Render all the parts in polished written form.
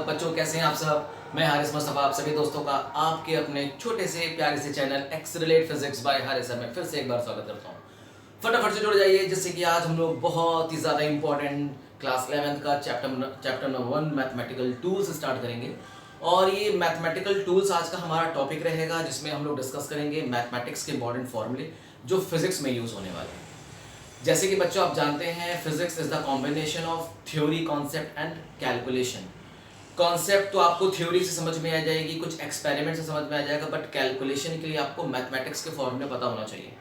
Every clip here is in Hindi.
सब बच्चों, कैसे हैं आप सब। मैं हारिस मुस्तफा आप सभी दोस्तों का आपके अपने छोटे से प्यारे से channel accelerate physics bye Haris में फिर से एक बार स्वागत करता हूँ। फटाफट से जुड़ जाइए, जिससे कि आज हम लोग बहुत ही ज़्यादा इंपॉर्टेंट क्लास 11th का chapter number 1 mathematical tools start करेंगे। और ये मैथमेटिकल टूल्स आज का हमारा टॉपिक रहेगा, जिसमें हम लोग डिस्कस करेंगे मैथमेटिक्स के इंपॉर्टेंट फॉर्मूले जो फिजिक्स में यूज़ होने वाले हैं। जैसे कि बच्चों आप जानते हैं, physics is the combination of theory, concept and calculation. Concept तो आपको थ्योरी से समझ में आ जाएगी, कुछ एक्सपेरिमेंट से समझ में आ जाएगा, बट कैलकुलेशन के लिए आपको मैथमेटिक्स के फॉर्मूले पता होना चाहिए।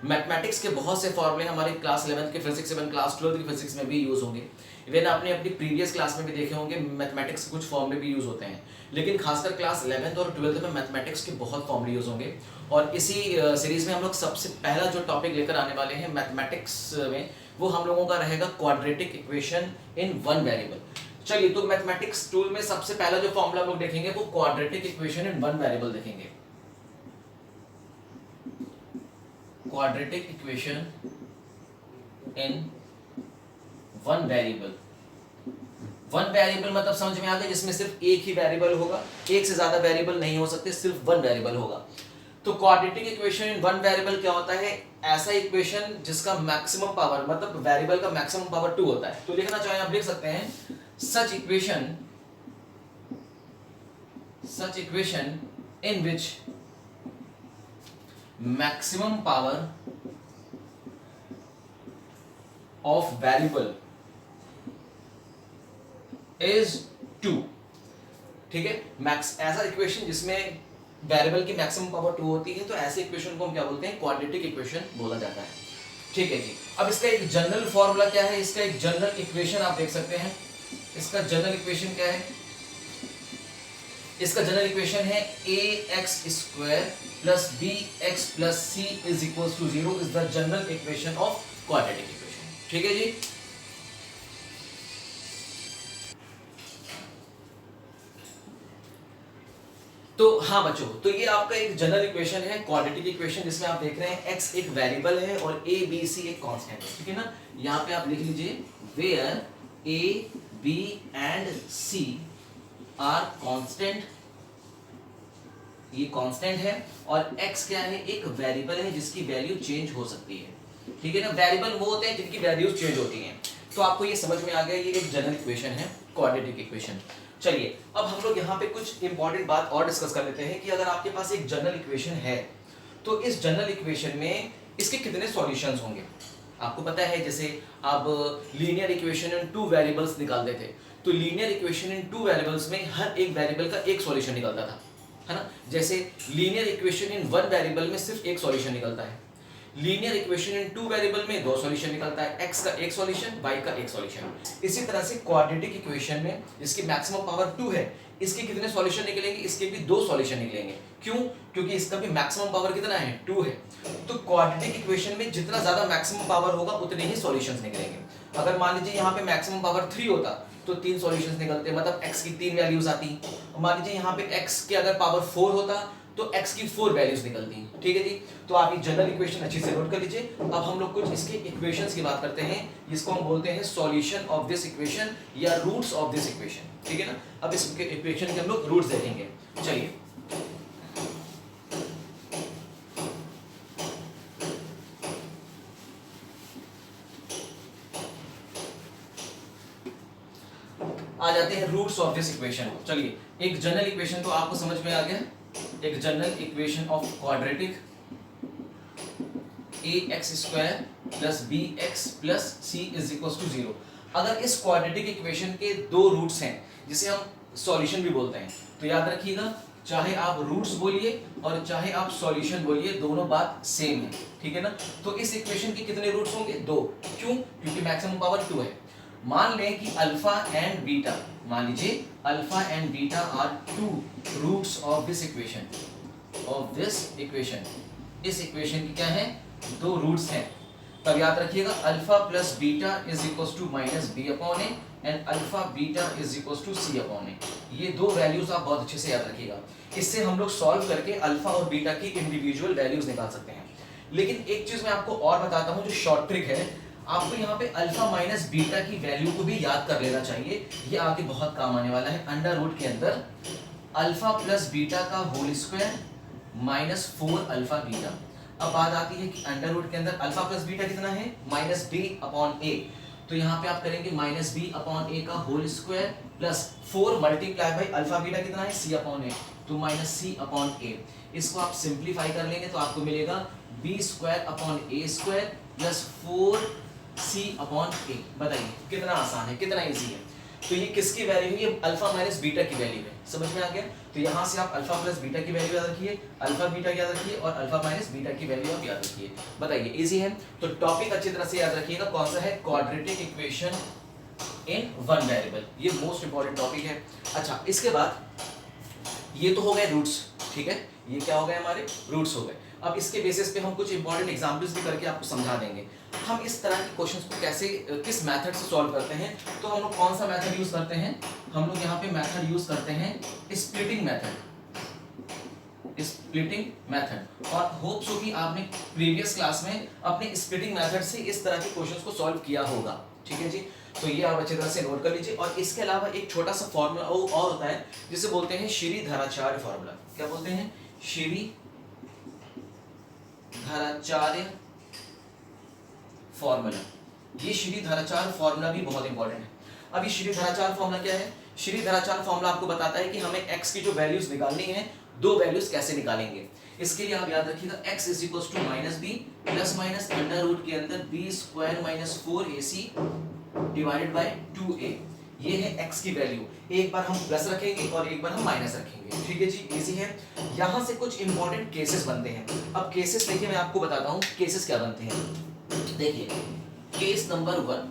मैथमेटिक्स के बहुत से फॉर्मूले हमारे क्लास 11th के फिजिक्स एवं क्लास 12th की फिजिक्स में भी यूज़ होंगे। इवन आपने अपनी प्रीवियस क्लास में भी देखे होंगे मैथमेटिक्स के कुछ फॉर्मूले भी यूज़ होते हैं, लेकिन खासकर क्लास 11th और 12th में मैथमेटिक्स के बहुत फॉर्मूले यूज़ होंगे। और इसी सीरीज़ में हम लोग सबसे पहला जो टॉपिक लेकर आने वाले हैं मैथमेटिक्स में, वो हम लोगों का रहेगा quadratic equation in one variable. चलिए, तो मैथमेटिक्स टूल में सबसे पहला जो फॉर्मूला हम लोग देखेंगे वो quadratic equation in one variable देखेंगे। Quadratic equation in one variable. One variable मतलब समझ में आ गया, जिसमें सिर्फ एक ही वेरिएबल होगा, एक से ज्यादा वेरिएबल नहीं हो सकते, सिर्फ वन वेरिएबल होगा। तो quadratic equation in one variable क्या होता है? ऐसा इक्वेशन जिसका मैक्सिमम पावर, मतलब वेरिएबल का मैक्सिमम पावर 2 होता है। तो लिखना चाहे आप लिख सकते हैं such equation in which maximum power of variable is 2। ठीक है, ऐसा इक्वेशन जिसमें वेरिएबल की मैक्सिमम पावर 2 होती है, तो ऐसे इक्वेशन को हम क्या बोलते हैं? क्वाड्रेटिक इक्वेशन बोला जाता है। ठीक है जी। अब इसका एक जनरल फॉर्मूला क्या है? इसका एक जनरल इक्वेशन आप देख सकते हैं। इसका जनरल इक्वेशन क्या है? इसका जनरल इक्वेशन है ax² + bx + c = 0 is the general equation of quadratic equation. ठीक है जी। तो हाँ बच्चों, तो ये आपका एक जनरल इक्वेशन है क्वाड्रेटिक इक्वेशन, जिसमें आप देख रहे हैं x एक वेरिएबल है और a b c एक कांस्टेंट है। ठीक है ना, यहाँ पे आप लिख लीजिए where a b and c are constant. ये कांस्टेंट है और x क्या है? एक वेरिएबल है जिसकी वैल्यू चेंज हो सकती है। ठीक है ना, वेरिएबल वो होते हैं जिनकी वैल्यूज चेंज होती हैं। तो आपको ये समझ में आ गया, ये एक जनरल इक्वेशन है क्वाड्रेटिक इक्वेशन। चलिए, अब हम लोग यहाँ पे कुछ इंपॉर्टेंट बात और डिस्कस कर लेते हैं कि अगर आपके पास एक जनरल इक्वेशन है, तो इस जनरल इक्वेशन में इसके कितने सॉल्यूशंस होंगे? आपको पता है, जैसे आप लीनियर इक्वेशन इन 2 वेरिएबल्स निकालते थे, तो लीनियर इक्वेशन इन 2 वेरिएबल्स में हर एक वेरिएबल का एक सॉल्यूशन निकलता था, है ना। जैसे लीनियर इक्वेशन इन 1 वेरिएबल में सिर्फ एक सॉल्यूशन निकलता है। लीनियर इक्वेशन इन 2 वेरिएबल में 2 सॉल्यूशन निकलता है, x का एक सॉल्यूशन, y का एक सॉल्यूशन। इसी तरह से क्वाड्रेटिक इक्वेशन में जिसकी मैक्सिमम पावर 2 है, इसके कितने सॉल्यूशन निकलेंगे? इसके भी 2 सॉल्यूशन निकलेंगे। क्यों? क्योंकि इसका भी मैक्सिमम पावर कितना है? 2 है। तो क्वाड्रेटिक इक्वेशन में जितना ज्यादा मैक्सिमम पावर होगा उतने ही सॉल्यूशंस निकलेंगे। अगर मान लीजिए यहाँ पे मैक्सिमम पावर 3 होता तो 3 सॉल्यूशंस निकलते, मतलब x की 3 वैल्यूज आती। मान लीजिए यहाँ पे x के अगर पावर 4 होता तो x की 4 वैल्यूज निकलती। ठीक है जी। तो आप ये जनरल इक्वेशन अच्छे से नोट कर लीजिए। अब हम लोग कुछ इसके इक्वेशंस की बात करते हैं, जिसको हम बोलते हैं सॉल्यूशन ऑफ दिस इक्वेशन या रूट्स ऑफ दिस इक्वेशन। ठीक है ना। अब इस इक्वेशन के हम लोग रूट्स देखेंगे। चलिए, आ जाते हैं रूट्स ऑफ दिस इक्वेशन। चलिए, एक जनरल इक्वेशन तो आपको समझ में आ गया, एक general equation of quadratic ax² + bx + c = 0। अगर इस क्वाड्रेटिक इक्वेशन के 2 रूट्स हैं, जिसे हम सॉल्यूशन भी बोलते हैं, तो याद रखिएगा, चाहे आप रूट्स बोलिए और चाहे आप सॉल्यूशन बोलिए, दोनों बात सेम है। ठीक है ना। तो इस इक्वेशन के कितने रूट्स होंगे? 2। क्यों? क्योंकि मैक्सिमम पावर 2 है। मान लें कि अल्फा एंड बीटा, मान लीजिए alpha and beta are 2 roots of this equation, इस इक्वेशन की क्या है? 2 रूट्स हैं। तब याद रखिएगा alpha + beta = -b/a and alpha beta = c/a। ये 2 वैल्यूज आप बहुत अच्छे से याद रखिएगा। इससे हम लोग सॉल्व करके अल्फा और बीटा की इंडिविजुअल वैल्यूज निकाल सकते हैं। लेकिन एक चीज मैं आपको और बताता हूं, जो शॉर्ट ट्रिक है। आपको यहाँ पे अल्फा माइनस बीटा की वैल्यू को भी याद कर लेना चाहिए, ये आगे बहुत काम आने वाला है। अंडर रूट के अंदर अल्फा प्लस बीटा का whole square minus 4 alpha beta. अब बात आती है कि अंडर रूट के अंदर अल्फा प्लस बीटा कितना है, माइनस बी अपॉन ए। तो यहाँ पे आप करेंगे माइनस बी अपॉन ए का whole square plus 4 multiply by alpha beta कितना है, सी अपॉन ए, तो माइनस सी अपॉन ए। इसको आप सिंप्लीफाई कर लेंगे तो आपको मिलेगा बी स्क्वायर अपॉन ए स्क्वायर प्लस 4 सी अपॉन ए। बताइए कितना आसान है, कितना इजी है। तो ये किसकी वैल्यू है, ये अल्फा माइनस बीटा की वैल्यू है, समझ में आ गया। तो यहाँ से आप अल्फा प्लस बीटा की वैल्यू याद रखिए, अल्फा बीटा याद रखिए और अल्फा माइनस बीटा की वैल्यू आप याद रखिए। बताइए इजी है। तो टॉपिक अच्छी तरह से याद रखिएगा, कौन सा है, quadratic equation in one variable, ये मोस्ट इंपॉर्टेंट टॉपिक है। अच्छा, इसके बाद ये तो हो गए रूट्स, ठीक है, ये क्या हो गए, हमारे रूट्स हो गए। अब इसके बेसिस पे हम कुछ इंपॉर्टेंट एग्जांपल्स भी करके आपको समझा देंगे हम इस तरह के क्वेश्चंस को कैसे किस मेथड से सॉल्व करते हैं। तो हम लोग कौन सा मेथड यूज करते हैं, हम लोग यहाँ पे मेथड यूज करते हैं स्प्लिटिंग मेथड, स्प्लिटिंग मेथड। और होप सो कि आपने प्रीवियस क्लास में अपने स्प्लिटिंग मेथड से इस तरह के क्वेश्चंस को सॉल्व किया होगा, ठीक है जी। तो ये आप अच्छी तरह से नोट कर लीजिए। और इसके अलावा एक छोटा सा फॉर्मूला और होता है जिसे बोलते हैं श्रीधराचार्य फॉर्मूला। क्या बोलते हैं, श्रीधराचार्य फॉर्मूला। ये श्रीधराचार्य फॉर्मूला भी बहुत इंपॉर्टेंट है। अब ये श्रीधराचार्य फॉर्मूला क्या है, श्रीधराचार्य फॉर्मूला आपको बताता है कि हमें x की जो वैल्यूज निकालनी है, दो वैल्यूज कैसे निकालेंगे। इसके लिए आप याद रखिएगा x is equal to minus B plus minus under root के अंदर B square minus 4ac divided by 2a। ये है x की वैल्यू, एक बार हम प्लस रखेंगे और एक बार हम माइनस रखेंगे, ठीक है जी, इजी है। यहाँ से कुछ इंपॉर्टेंट केसेस बनते हैं। अब केसेस देखिए, मैं आपको बताता हूँ केसेस क्या बनते हैं। देखिए केस नंबर 1,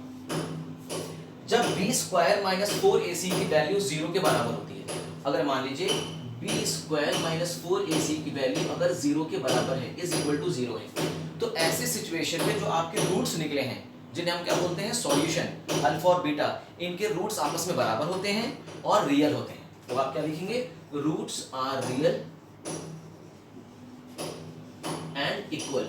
जब b स्क्वायर माइनस 4ac की वैल्यू 0 के बराबर होती है। अगर मान लीजिए b स्क्वायर माइनस 4ac की वैल्यू अगर 0 के बराबर है, इज इक्वल टू 0 है, तो ऐसे सिचुएशन में जो आपके रूट्स निकले हैं, जिन्हें हम क्या बोलते हैं, सॉल्यूशन, अल्फा और बीटा, इनके रूट्स आपस में बराबर होते हैं और रियल होते हैं। तो आप क्या लिखेंगे, roots are real and equal,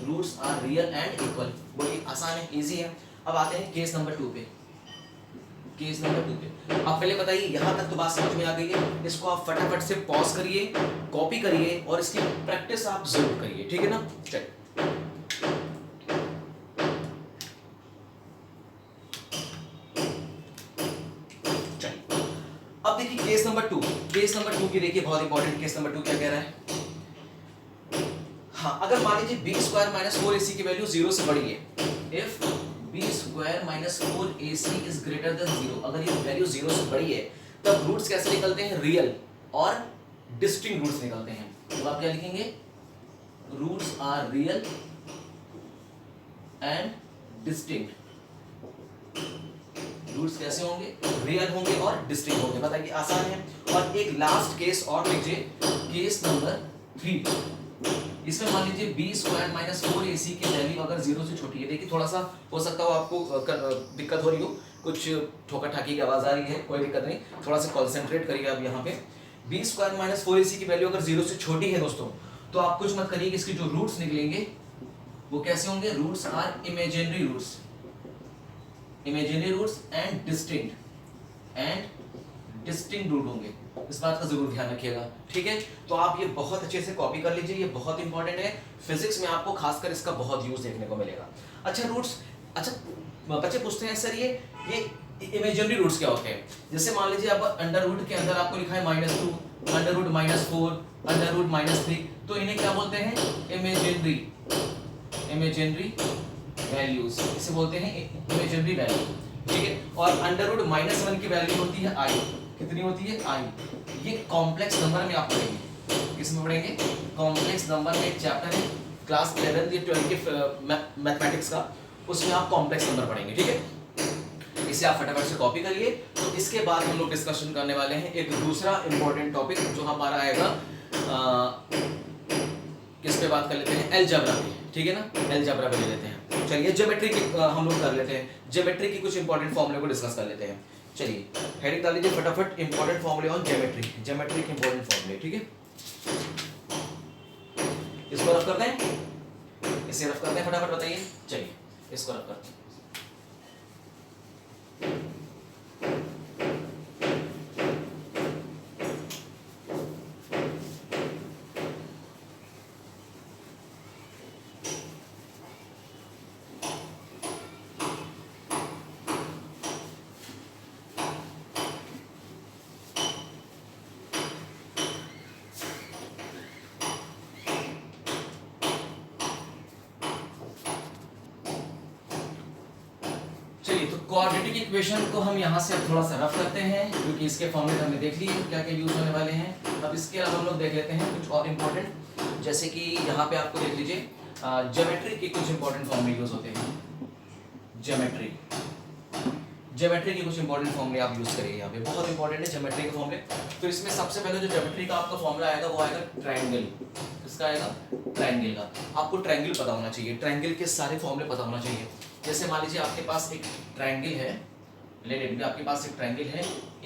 roots are real and equal. बड़ी आसान है, इजी है। अब आते हैं केस नंबर 2 पे। केस नंबर 2 पे आप पहले बताइए, यहां तक तो बात समझ में आ गई है। इसको आप फटाफट से पॉज करिए, कॉपी करिए और इसकी प्रैक्टिस आप जरूर करिए, ठीक है ना। चलिए अब देखिए केस नंबर 2। केस नंबर 2 की देखिए बहुत इंपॉर्टेंट, केस नंबर 2 क्या कह रहा है। हाँ, अगर मान लीजिए बी स्क्वायर माइनस 4ac की वैल्यू 0 से बड़ी है, if B square minus 4ac is greater than 0, अगर ये वैल्यू 0 से बड़ी है, तब रूट्स कैसे निकलते हैं, रियल और डिस्टिंक्ट रूट्स निकलते हैं। तो आप क्या लिखेंगे, roots are real and distinct. Roots कैसे होंगे, रियल होंगे और डिस्टिंक्ट होंगे। बताइए आसान है। और एक लास्ट केस और लीजिए, केस नंबर 3। इसमें मान लीजिए बी स्क्वायर माइनस 4ac की वैल्यू अगर 0 से छोटी है। देखिए थोड़ा सा हो सकता हो आपको दिक्कत हो रही हो, कुछ ठोका ठाकी की आवाज आ रही है, कोई दिक्कत नहीं, थोड़ा सा कॉन्सेंट्रेट करिए आप यहाँ पे। बी स्क्वायर माइनस 4ac की वैल्यू अगर 0 से छोटी है दोस्तों, तो आप कुछ मत करिए कि इसके जो रूट्स निकलेंगे वो कैसे होंगे, roots are imaginary roots, imaginary roots and distinct root होंगे। इस बात का जरूर ध्यान रखिएगा, ठीक है। तो आप ये बहुत अच्छे से कॉपी कर लीजिए, ये बहुत इंपॉर्टेंट है। फिजिक्स में आपको खासकर इसका बहुत यूज देखने को मिलेगा। अच्छा रूट्स, अच्छा बच्चे पूछते हैं सर ये इमेजिनरी रूट्स क्या होते हैं। जैसे मान लीजिए अब अंडर रूट के अंदर आपको लिखा है -2, अंडर रूट -4, अंडर रूट -3, तो इन्हें क्या बोलते हैं, इमेजिनरी वैल्यूज, इसे बोलते हैं इमेजिनरी वैल्यू, ठीक है। और अंडर रूट -1 की वैल्यू होती है i, कितनी होती है i। ये कॉम्प्लेक्स नंबर में आप पढ़ेंगे, किसमें पढ़ेंगे, कॉम्प्लेक्स नंबर में एक चैप्टर है क्लास 11 या 12 के मैथमेटिक्स का, उसमें आप कॉम्प्लेक्स नंबर पढ़ेंगे, ठीक है। इसे आप फटाफट से कॉपी करिए। तो इसके बाद हम लोग डिस्कशन करने वाले हैं एक दूसरा इंपॉर्टेंट टॉपिक जो हमारा आएगा, किस पे बात कर लेते हैं, अलजेब्रा पे, ठीक है ना, अलजेब्रा पे ले लेते हैं। चलिए ज्योमेट्री की हम लोग कर लेते हैं, ज्योमेट्री की कुछ इंपॉर्टेंट फॉर्मूले को डिस्कस कर लेते हैं। चलिए हेडिंग डाल लीजिए फटाफट, इंपॉर्टेंट फॉर्मूले ऑन ज्योमेट्री, ज्योमेट्री के इंपॉर्टेंट फॉर्मूले, ठीक है। इसको रफ करते हैं। इसे रफ करते हैं फटाफट, बताइए। चलिए इसको रफ करते हैं। चलिए तो क्वाड्रेटिक इक्वेशन को हम यहाँ से अब थोड़ा सा रफ करते हैं, क्योंकि इसके फॉर्मूले हमने देख लिए क्या क्या यूज होने वाले हैं। अब इसके अलावा हम लोग देख लेते हैं कुछ और इम्पोर्टेंट, जैसे कि यहाँ पे आपको देख लीजिए ज्योमेट्री के कुछ इंपॉर्टेंट फॉर्मूले यूज होते हैं। ज्योमेट्री के कुछ इंपॉर्टेंट फॉर्मूले आप यूज करिए, यहाँ पे बहुत इंपॉर्टेंट है ज्योमेट्री के फॉर्मूले। तो इसमें सबसे पहले जो ज्योमेट्री का आपका फॉर्मूला आएगा वो आएगा ट्रायंगल। किसका आएगा? ट्रायंगल का। आपको ट्रायंगल पता होना चाहिए, ट्रायंगल के सारे फॉर्मूले पता होना चाहिए। जैसे मान लीजिए आपके पास एक ट्रायंगल है, लेट आपके पास एक ट्रायंगल है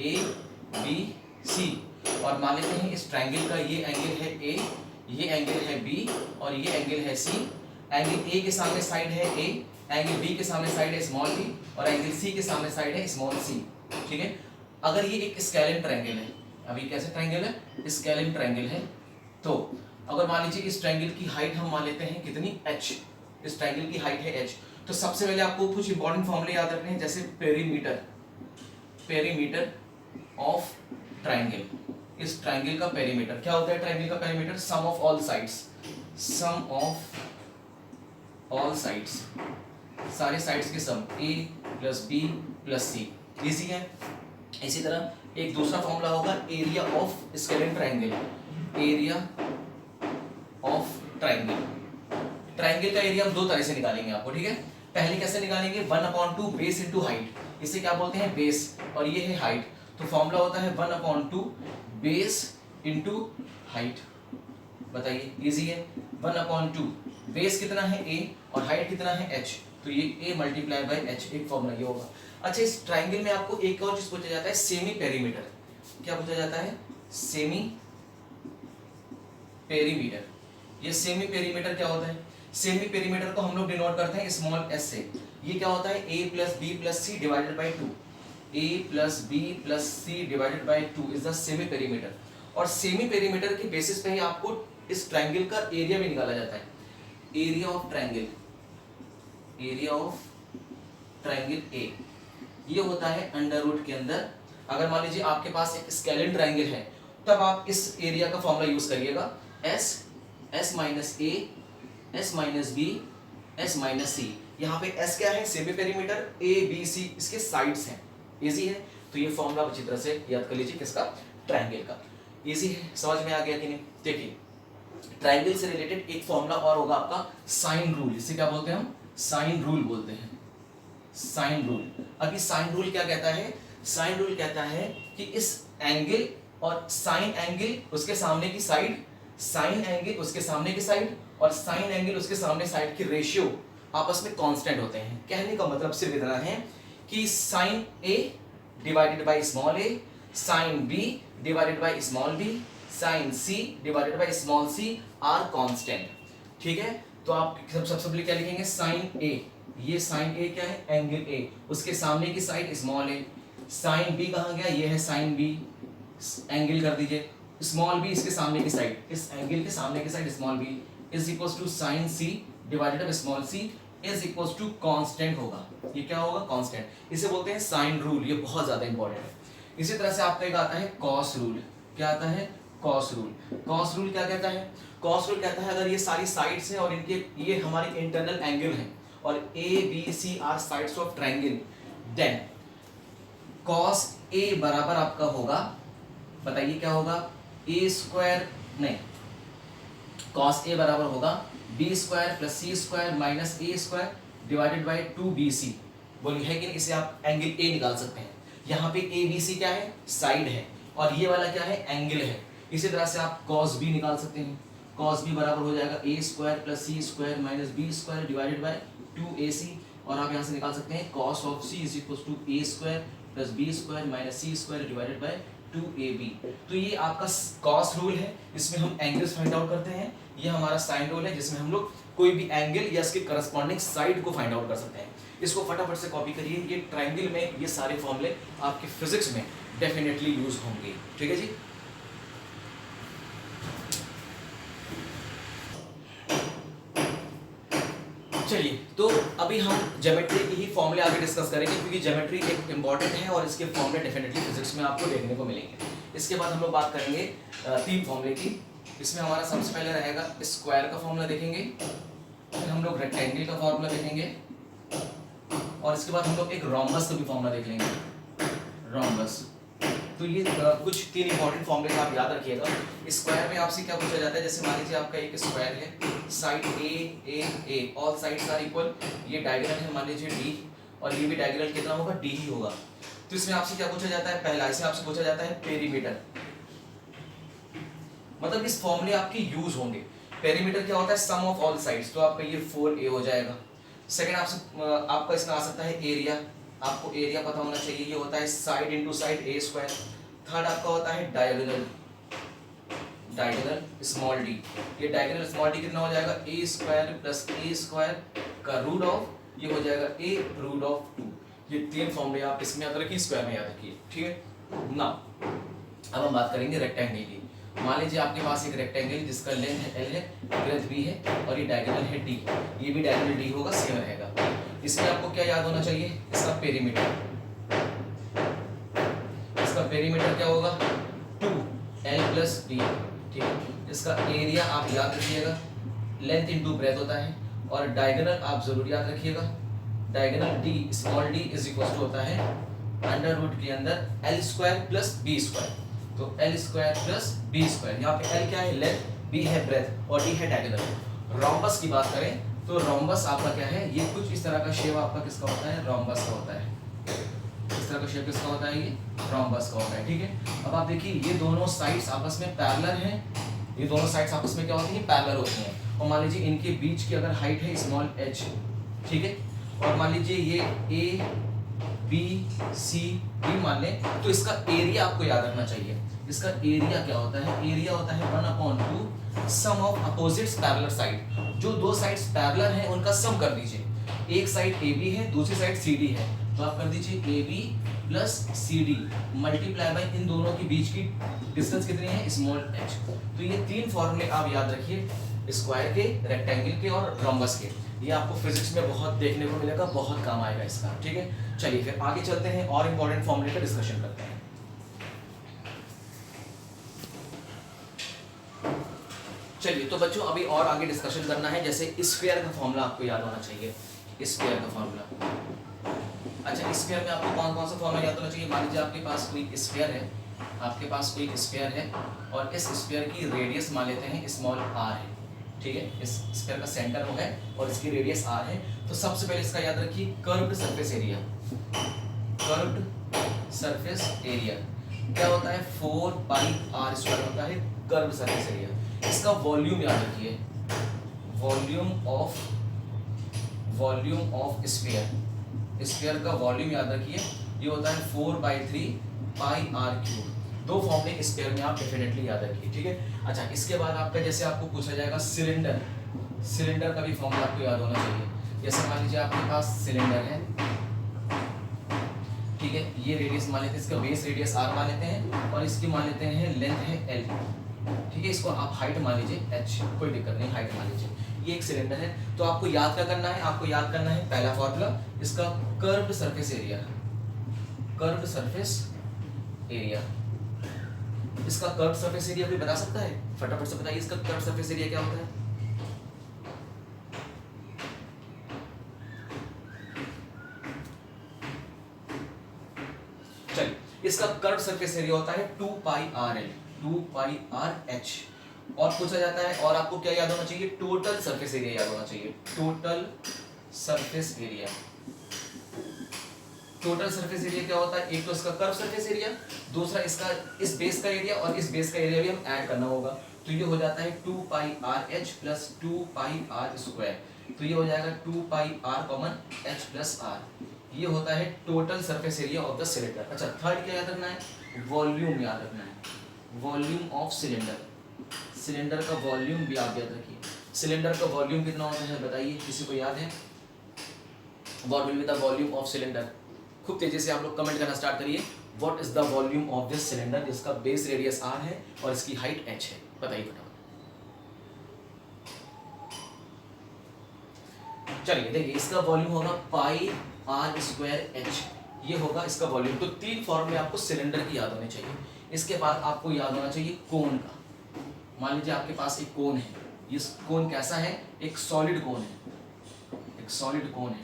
ABC, और मान लेते हैं इस ट्रायंगल का ये एंगल है A, ये एंगल है B और ये एंगल है C। एंगल A के सामने साइड है A, एंगल B के सामने साइड है स्मॉल b और एंगल C के सामने साइड है स्मॉल c। ठीक है, अगर ये एक स्केलिन ट्रायंगल है, अभी कैसे ट्रायंगल है? स्केलिन ट्रायंगल है। तो अगर मान लीजिए इस ट्रायंगल की हाइट हम मान लेते हैं कितनी? h। इस ट्रायंगल की हाइट है h। तो सबसे पहले आपको कुछ इंपॉर्टेंट फॉर्मूले याद रखने हैं, जैसे पेरीमीटर ऑफ ट्रायंगल। इस ट्रायंगल का पेरीमीटर क्या होता है? ट्रायंगल का perimeter sum of all sides, sum of all sides, सारे साइड्स के sum a plus b plus c। Easy है। इसी तरह एक दूसरा फॉर्मूला होगा area of scalene triangle. Area of triangle, triangle का एरिया हम दो तरह से निकालेंगे आपको, ठीक है। पहले कैसे निकालेंगे? 1/2 बेस इंटू हाइट, इसे क्या बोलते हैं? बेस, और ये है हाइट। तो फॉर्मूला होता है 1/2 बेस इंटू हाइट। बताइए, इजी है। 1/2 बेस कितना है a और हाइट कितना है h, तो ये a मल्टीप्लाई बाय h, एक फॉर्मूला ये होगा। अच्छा, इस ट्रायंगल में आपको एक और चीज पूछा जाता है, सेमी पेरीमीटर। क्या पूछा जाता है? Semi perimeter. ये सेमी पेरीमीटर क्या होता है? सेमी पेरीमीटर को हम लोग डिनोट करते हैं स्मॉल s से। ये क्या होता है? a plus B plus C divided by 2। a plus B plus C divided by 2 is the semi perimeter. और सेमी पेरीमीटर के बेसिस पे ही आपको इस ट्रायंगल का एरिया भी निकाला जाता है। Area of triangle, area of triangle A ये होता है अंडर रूट के अंदर। अगर मान लीजिए आपके पास एक स्केलिन ट्रायंगल है, तब आप इस एरिया का फॉर्मूला यूज करिएगा, s minus a, s minus b, s minus c। यहाँ पे s क्या है? Semi perimeter, a b c इसके साइड्स हैं। इजी है। तो ये फॉर्मूला अच्छी तरह से याद कर लीजिए, किसका? ट्रायंगल का। इजी है, समझ में आ गया कि नहीं? देखिए, ट्रायंगल से रिलेटेड एक फॉर्मूला और होगा आपका साइन रूल। इसे क्या बोलते हैं हम? साइन रूल बोलते हैं, साइन रूल। अभी साइन रूल क्या कहता है? साइन रूल कहता है कि इस एंगल और साइन एंगल उसके सामने की साइड, साइन एंगल उसके सामने की साइड और साइन एंगल उसके सामने साइड की रेशियो आपस में कांस्टेंट होते हैं। कहने का मतलब सिर्फ इतना है कि sine a divided by small a, sine b divided by small b, sine c divided by small c are constant. ठीक है, तो आप सबसे पहले क्या लिखेंगे? साइन a, ये साइन a क्या है? एंगल a, उसके सामने की side small a। Sine b कहाँ गया? ये है साइन b, एंगल कर दीजिए। स्मॉल b इसके सामने की साइड, इस एंगल के सामने की side small b is equals to sine c divided by small c is equals to constant होगा। ये क्या होगा? कांस्टेंट। इसे बोलते हैं साइन रूल। ये बहुत ज्यादा इंपॉर्टेंट है। इसी तरह से आपका एक आता है कॉस रूल। क्या आता है? Cos rule. कॉस रूल क्या कहता है? कॉस रूल कहता है अगर ये सारी साइड्स हैं और इनके ये हमारे इंटरनल एंगल हैं और a b c are sides of triangle, then cos a बराबर आपका होगा, बताइए क्या होगा? a स्क्वायर नहीं, कॉस a बराबर होगा b square plus c square minus a square divided by 2bc। बोलिए है कि नहीं? इसे आप एंगल a निकाल सकते हैं। यहाँ पे a b c क्या है? साइड है, और ये वाला क्या है? एंगल है। इसी तरह से आप cos b निकाल सकते हैं। cos b बराबर हो जाएगा a square plus c square minus b square divided by 2ac। और आप यहाँ से निकाल सकते हैं cos of c is equal to a square plus b square minus c square divided by 2ab। तो ये आपका कॉस रूल है, इसमें हम एंगल्स फाइंड आउट करते हैं। ये हमारा साइन रूल है जिसमें हम लोग कोई भी एंगल या इसके करस्पॉन्डिंग साइड को फाइंड आउट कर सकते हैं। इसको फटाफट से कॉपी करिए, ये ट्रायंगल में ये सारे फॉर्मूले आपके फिजिक्स में डेफिनेटली यूज होंगे। ठीक है जी। चलिए, तो अभी हम ज्योमेट्री की ही फॉर्मूले आगे डिस्कस करेंगे, क्योंकि ज्योमेट्री एक इंपॉर्टेंट है और इसके फॉर्मूले डेफिनेटली फिजिक्स में आपको देखने को मिलेंगे। इसके बाद हम लोग बात करेंगे 3 फॉर्मूले की। इसमें हमारा सबसे पहले रहेगा स्क्वायर का फॉर्मूला देखेंगे, फिर हम लोग रेक्टेंगल का फॉर्मूला देखेंगे, और इसके बाद हम लोग एक रोम्बस का भी फॉर्मूला देख लेंगे, रोम्बस। तो ये कुछ 3 इंपॉर्टेंट फॉर्मूले आप याद रखिएगा। स्क्वायर में आपसे क्या पूछा जाता है, जैसे मान लीजिए आपका एक स्क्वायर है, side a all sides are equal, ये डायगोनल है मान लीजिए डी, और ये भी डायगोनल कितना होगा, डी ही होगा। तो इसमें आपसे क्या पूछा जाता है, पहला इसमें आपसे पूछा जाता है पेरीमीटर, मतलब इस फॉर्मूले आपके यूज होंगे। पेरीमीटर क्या होता है, सम ऑफ ऑल साइड्स, तो आपका ये 4a हो जाएगा। सेकंड आपका इसमें आ सकता है एरिया, आपको एरिया पता होना चाहिए, ये होता है side into side a square. Third आपका होता है डायगोनल, डायगोनल स्मॉल डी, ये डायगोनल स्मॉल डी कितना हो जाएगा, a square plus a square का रूट ऑफ, ये हो जाएगा a रूट ऑफ 2। ये 3 फॉर्मूले आप इसमें याद रखिए, स्क्वायर में याद रखिए। ठीक है ना। अब हम बात करेंगे रेक्टेंगल की। मान लीजिए आपके पास एक रेक्टेंगल जिसका लेंथ है l है, ब्रेथ b है, और ये डायगोनल है d, ये भी डायगोनल d होगा, सेम रहेगा। इसमें आपको क्या याद होना चाहिए, इसका पेरीमीटर, इसका पेरीमीटर क्या होगा 2l प्लस d। ठीक है। इसका एरिया आप याद रखिएगा, लेंथ इनटू ब्रेथ होता है, और डायगोनल आप जरूर याद रखिएगा, diagonal d small d is equal to होता है अंडर रूट के अंदर l square plus b square. तो l square plus b square, यहाँ पे l क्या है, लेंथ, b है ब्रेथ, और d है डायगोनल। रोम्बस की बात करें तो रोम्बस आपका क्या है, ये कुछ इस तरह का शेप आपका किसका होता है, रोम्बस का होता है। इस तरह का शेप किसका होता है, ये रोम्बस का होता है। ठीक है। अब आप देखिए, ये दोनों साइड्स आपस में पैरेलल हैं, ये दोनों साइड्स आपस में क्या होती हैं, पैरेलल होती हैं। और मान लीजिए इनके बीच की अगर हाइट है स्मॉल h, ठीक है, और मान लीजिए ये a b c d मान लें, तो इसका एरिया आपको याद रखना चाहिए। इसका एरिया क्या होता है, एरिया होता है 1/2 सम ऑफ अपोजिट्स पैरेलल साइड। जो दो साइड्स पैरेलल हैं उनका सम कर दीजिए। एक साइड AB है, दूसरी साइड CD है, तो आप कर दीजिए AB plus CD multiply by इन दोनों के बीच की डिस्टेंस कितनी है, स्मॉल h। तो ये 3 फॉर्मूले आप याद रखिए, स्क्वायर के, रेक्टेंगल के और रोम्बस के। ये आपको फिजिक्स में बहुत देखने को मिलेगा, बहुत काम आएगा इसका। ठीक है। चलिए फिर आगे चलते हैं और इंपॉर्टेंट फॉर्मूले का डिस्कशन करते हैं। चलिए तो बच्चों अभी और आगे डिस्कशन करना है, जैसे स्फीयर का फॉर्मूला आपको याद होना चाहिए, स्फीयर का फॉर्मूला। अच्छा, स्फीयर में आपको कौन कौन सा फॉर्मूला याद होना चाहिए। मान लीजिए आपके पास कोई स्फीयर है, आपके पास कोई स्फीयर है, और इस स्फीयर की रेडियस मान लेते हैं स्मॉल r है। ठीक है, इस स्फीयर का सेंटर वो है और इसकी रेडियस r है। तो सबसे पहले इसका याद रखिए curved surface area. Curved surface area क्या होता है, 4 पाई r स्क्वायर होता है कर्व्ड सरफेस एरिया। इसका वॉल्यूम याद रखिए, वॉल्यूम ऑफ स्फीयर, स्फीयर का वॉल्यूम याद रखिए, ये होता है 4/3 पाई r क्यूब। 2 फॉर्मूले स्फीयर में आप डेफिनेटली याद रखिए। ठीक है। अच्छा, इसके बाद आपका जैसे आपको पूछा जाएगा सिलेंडर, सिलेंडर का भी फॉर्मूला आपको याद होना चाहिए। जैसे मान लीजिए आपके पास सिलेंडर है, ठीक है, ये रेडियस मान लेते हैं, इसका बेस रेडियस r मान लेते हैं, और इसकी मान लेते हैं लेंथ है l। ठीक है, इसको आप हाइट मान लीजिए h, कोई दिक्कत नहीं, हाइट मान लीजिए। ये एक सिलेंडर है। तो आपको याद क्या करना है, आपको याद करना है पहला फॉर्मूला, इसका curved surface area, curved surface area. इसका कर्व्ड सरफेस एरिया कोई बता सकता है, फटाफट से बताइए, इसका कर्व्ड सरफेस एरिया क्या होता है। चलिए, इसका कर्व्ड सरफेस एरिया होता है 2 पाई RL, 2 पाई RH। और पूछा जाता है, और आपको क्या याद होना चाहिए, टोटल सरफेस एरिया याद होना चाहिए, total surface area. Total surface area क्या होता है, एक तो इसका कर्व सरफेस एरिया, दूसरा इसका इस बेस का एरिया, और इस बेस का एरिया भी हम ऐड करना होगा। तो ये हो जाता है 2 पाई RH प्लस 2 पाई R स्क्वायर। तो ये हो जाएगा 2 पाई R common H plus R। ये होता है total surface area of the cylinder. अच्छा, थर्ड क्या याद रखना है, वॉल्यूम याद रखना है, वॉल्यूम ऑफ सिलेंडर। सिलेंडर का वॉल्यूम भी आप याद रखिए। सिलेंडर का वॉल्यूम कितना होता है बताइए, किसी को याद है? What will be the volume of cylinder? खूब तेजी से आप लोग कमेंट करना स्टार्ट करिए। What is the volume of this cylinder, जिसका बेस रेडियस r है और इसकी हाइट h है, बताइए फटाफट। चलिए देखिए, इसका वॉल्यूम होगा पाई आर स्क्वायर एच, ये होगा इसका वॉल्यूम। तो तीन फॉर्मूले आपको सिलेंडर की याद होने चाहिए। इसके बाद आपको याद होना चाहिए कोन का। मान लीजिए आपके पास एक कोन है, ये कोन कैसा है, एक सॉलिड कोन है, एक सॉलिड कोन है,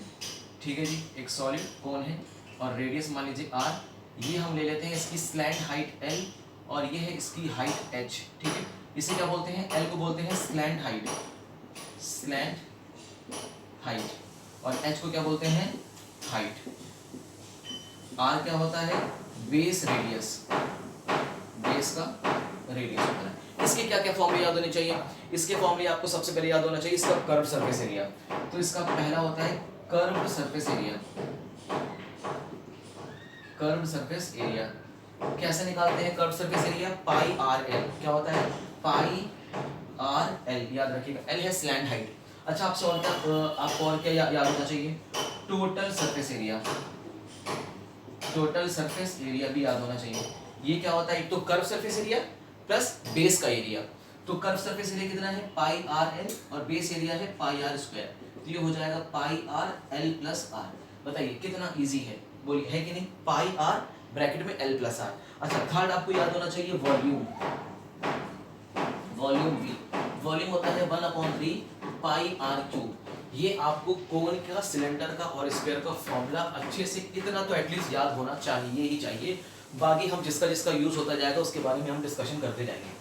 ठीक है जी, एक सॉलिड कोन है और रेडियस मान लीजिए r, ये हम ले लेते हैं इसकी स्लैंट हाइट l और ये है इसकी हाइट h, ठीक है। इसे क्या बोलते हैं, l को बोलते हैं स्लैंट हाइट, स्लैंट हाइट, और h को क्या बोलते हैं, हाइट। r क्या होता है, बेस रेडियस, बेस का रेडियस होता है। इसके क्या क्या फॉर्मूले याद होने चाहिए? इसके फॉर्मूले आपको सबसे पहले याद होना चाहिए इसका कर्व सरफेस एरिया। तो इसका पहला होता है curve surface area, curve surface area कैसे निकालते हैं? Curve surface area pi R L, क्या होता है, पाई आर एल, याद रखिएगा। एल है स्लैंट हाइट। अच्छा, आपसे और क्या आपको और क्या याद होना चाहिए? Total surface area, total surface area भी याद होना चाहिए। ये क्या होता है, एक तो curve surface area plus base का एरिया। तो कर्व सरफेस एरिया कितना है, पाई आर एल, और बेस एरिया है पाई आर स्क्वायर, तो ये हो जाएगा पाई आर एल प्लस आर। बताइए कितना इजी है, बोलिए, है कि नहीं? पाई आर ब्रैकेट में एल प्लस आर। अच्छा, थर्ड आपको याद होना चाहिए वॉल्यूम, वॉल्यूम वी, वॉल्यूम होता है 1/3 पाई आर क्यूब। ये आपको कोन का, सिलेंडर का और स्क्वायर का फॉर्मूला अच्छे से इतना तो एटलीस्ट याद होना चाहिए ही चाहिए। बाकी हम जिसका जिसका यूज होता जाएगा उसके बारे में हम डिस्कशन करते जाएंगे।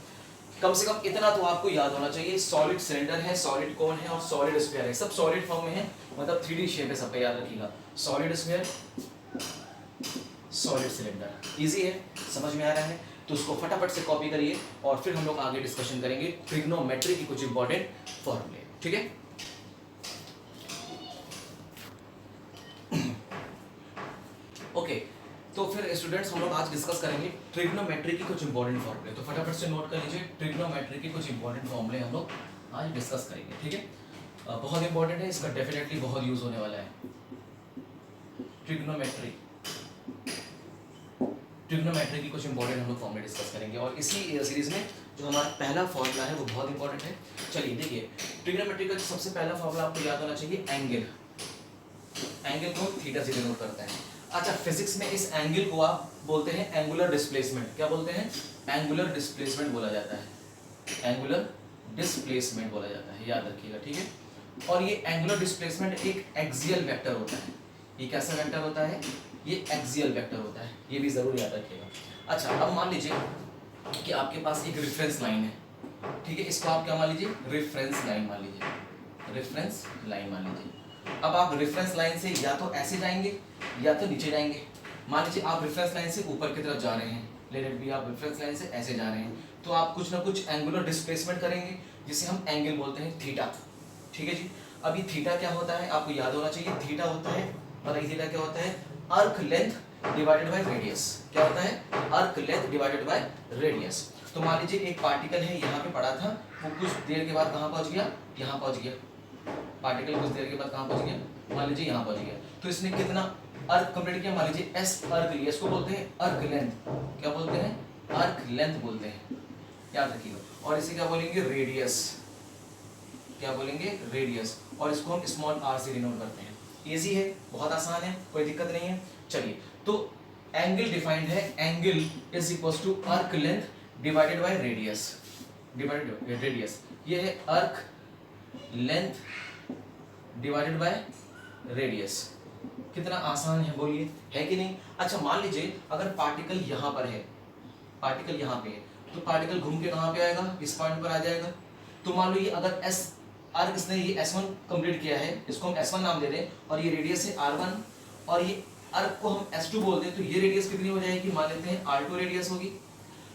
कम से कम इतना तो आपको याद होना चाहिए, सॉलिड सिलेंडर है, सॉलिड कोन है और सॉलिड स्क्वायर है, सब सॉलिड फॉर्म में है, मतलब 3D शेप है, सब पे याद रखिएगा। Solid square, solid cylinder, easy है, समझ में आ रहा है? तो उसको फटाफट से कॉपी करिए और फिर हम लोग आगे डिस्कशन करेंगे ट्रिग्नोमेट्री की कुछ इंपॉर्टेंट फॉर्मूले, ठीक है। ओके, तो फिर स्टूडेंट्स हम लोग आज डिस्कस करेंगे ट्रिग्नोमेट्री की कुछ इंपॉर्टेंट फॉर्मूले। तो फटाफट से नोट कर लीजिए, ट्रिग्नोमेट्री की कुछ इंपॉर्टेंट फॉर्मूले हम लोग आज डिस्कस करेंगे, ठीक है। बहुत इंपॉर्टेंट है, इसका डेफिनेटली बहुत यूज होने वाला है। ट्रिग्नोमेट्री, ट्रिग्नोमेट्री की कुछ इंपॉर्टेंट हम लोग फॉर्मूले डिस्कस करेंगे और इसी सीरीज में जो हमारा पहला फॉर्मूला है वो बहुत इंपॉर्टेंट है। चलिए देखिए, ट्रिग्नोमेट्री का सबसे पहला फॉर्मूला आपको याद होना चाहिए एंगल। एंगल को थीटा से डिनोट करता है। अच्छा, फिजिक्स में इस एंगल को आप बोलते हैं एंगुलर डिस्प्लेसमेंट। क्या बोलते हैं? एंगुलर डिस्प्लेसमेंट बोला जाता है, एंगुलर डिस्प्लेसमेंट बोला जाता है, याद रखिएगा, ठीक है। और ये एंगुलर डिस्प्लेसमेंट एक एक्सियल वेक्टर होता है। ये कैसा वेक्टर होता है? ये एक्सियल वेक्टर होता है, ये भी जरूर याद रखिएगा। अच्छा, अब मान लीजिए कि आपके पास एक रेफरेंस लाइन है, ठीक है, इसको आप क्या मान लीजिए? रेफरेंस लाइन मान लीजिए, रेफरेंस लाइन मान लीजिए। अब आप रेफरेंस लाइन से या तो ऐसे जाएंगे या तो नीचे जाएंगे। मान लीजिए आप रेफरेंस लाइन से ऊपर की तरफ जा रहे हैं, लेट इट बी, आप रेफरेंस लाइन से ऐसे जा रहे हैं, तो आप कुछ ना कुछ एंगुलर डिस्प्लेसमेंट करेंगे जिसे हम एंगल बोलते हैं थीटा, ठीक है जी। अब ये थीटा क्या होता है आपको याद होना चाहिए। थीटा होता है, बताइए थीटा क्या होता है? अर्क लेंथ डिवाइडेड बाय रेडियस। क्या होता है? अर्क लेंथ डिवाइडेड बाय रेडियस। तो मान लीजिए एक पार्टिकल है, यहाँ पे पड़ा था, वो कुछ देर के बाद कहाँ पहुँच गया? यहाँ पहुँच गया। पार्टिकल कुछ देर के बाद कहाँ पहुँच गया? मान लीजिए यहाँ पहुँच गया। तो इसने कितना अर्क कंप्लीट किया? मान लीजिए एस अर्क लिया, इसको बोलते हैं अर्क लेंथ। क्या बोलते हैं? अर्क लेंथ बोलते हैं, याद रखिएगा। और इसे क्या बोलेंगे? रेडियस। क्या बोलेंगे? रेडियस। और इसको हम स्मॉल आर से डिनोट करते हैं। इजी है, बहुत आसान है, कोई दिक्कत नहीं है। चलिए, तो एंगल डिफाइंड है, एंगल इज इक्वल्स टू अर्क length divided by radius, divided by radius. ये है अर्क लेंथ डिवाइडेड बाय रेडियस। कितना आसान है बोलिए, है कि नहीं? अच्छा, मान लीजिए अगर पार्टिकल यहाँ पर है, पार्टिकल यहाँ पे है, तो पार्टिकल घूम के कहाँ पे आएगा? इस पॉइंट पर आ जाएगा। तो मान लो ये अगर एस अर्क, इसने ये S1 कंप्लीट किया है, इसको हम S1 नाम दे दें, और ये रेडियस है R1, और ये अर्क को हम S2 बोल दें, तो ये रेडियस कितनी हो जाएगी? मान लेते हैं R2 रेडियस होगी।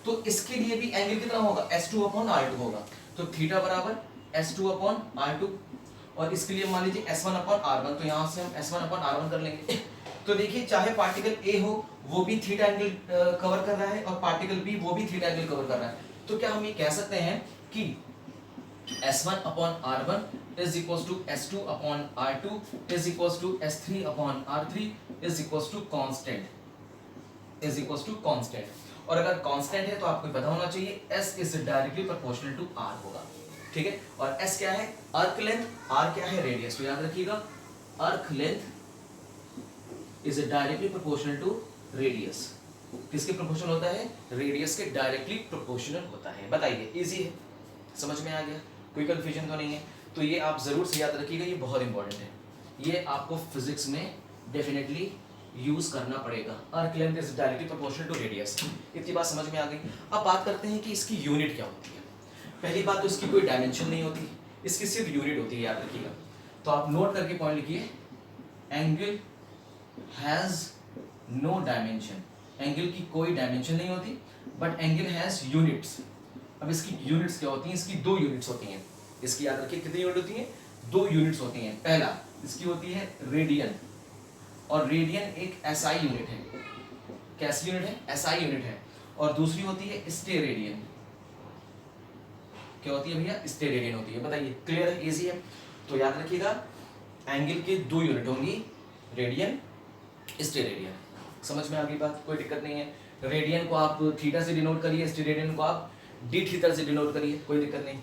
तो इसके लिए भी एंगल कितना होगा? S2/R2 होगा। तो थीटा बराबर S2/R2, और इसके लिए मान लीजिए S1/R1, तो यहाँ से हम S1/R1 कर लेंगे। तो देखिए चाहे पार्टिकल ए हो वो भी थीटा एंगल कवर कर रहा है और पार्टिकल बी वो भी थीटा एंगल कवर कर रहा है, तो क्या हम ये कह सकते हैं कि S1 upon R1 is equals to S2 upon R2 is equals to S3 upon R3 is equals to constant। और अगर कांस्टेंट है तो आपको पता होना चाहिए S is directly proportional to R होगा, ठीक है। और S क्या है, अर्क लेंथ, R क्या है, रेडियस। तो याद रखिएगा arc length is directly proportional to radius. किसके प्रोपोर्शनल होता है, रेडियस के डायरेक्टली प्रोपोर्शनल होता है। बताइए, इजी है, समझ में आ गया, कोई कंफ्यूजन तो नहीं है। तो ये आप जरूर से याद रखिएगा, ये बहुत इंपॉर्टेंट है, ये आपको फिजिक्स में डेफिनेटली यूज करना पड़ेगा। Arc length is directly proportional to radius. इतनी बात समझ में आ गई। अब बात करते हैं कि इसकी यूनिट क्या होती है। पहली बात तो इसकी कोई डायमेंशन नहीं होती, इसकी सिर्फ यूनिट होती है, याद रखिएगा। तो आप नोट करके पॉइंट लिखिए, angle has no dimension. Angle की कोई डायमेंशन नहीं होती, बट एंगल हैज यूनिट्स। अब इसकी यूनिट्स क्या होती हैं, इसकी दो यूनिट्स होती हैं। इसकी याद रखिए कितनी यूनिट होती हैं, दो यूनिट्स होती हैं। पहला इसकी होती है रेडियन, और रेडियन एक एसआई यूनिट है। कैसी यूनिट है, एसआई यूनिट है। और दूसरी होती है स्टेरेडियन। क्या होती है भैया, स्टेरेडियन होती है। बताइए, क्लियर है, इजी है। तो याद रखिएगा एंगल की दो यूनिट होंगी, रेडियन, स्टेरेडियन। समझ में आ गई बात, कोई दिक्कत नहीं है। रेडियन को आप थीटा से डिनोट करिए, स्टेरेडियन को आप डी थीटा से डिनोट करिए, कोई दिक्कत नहीं।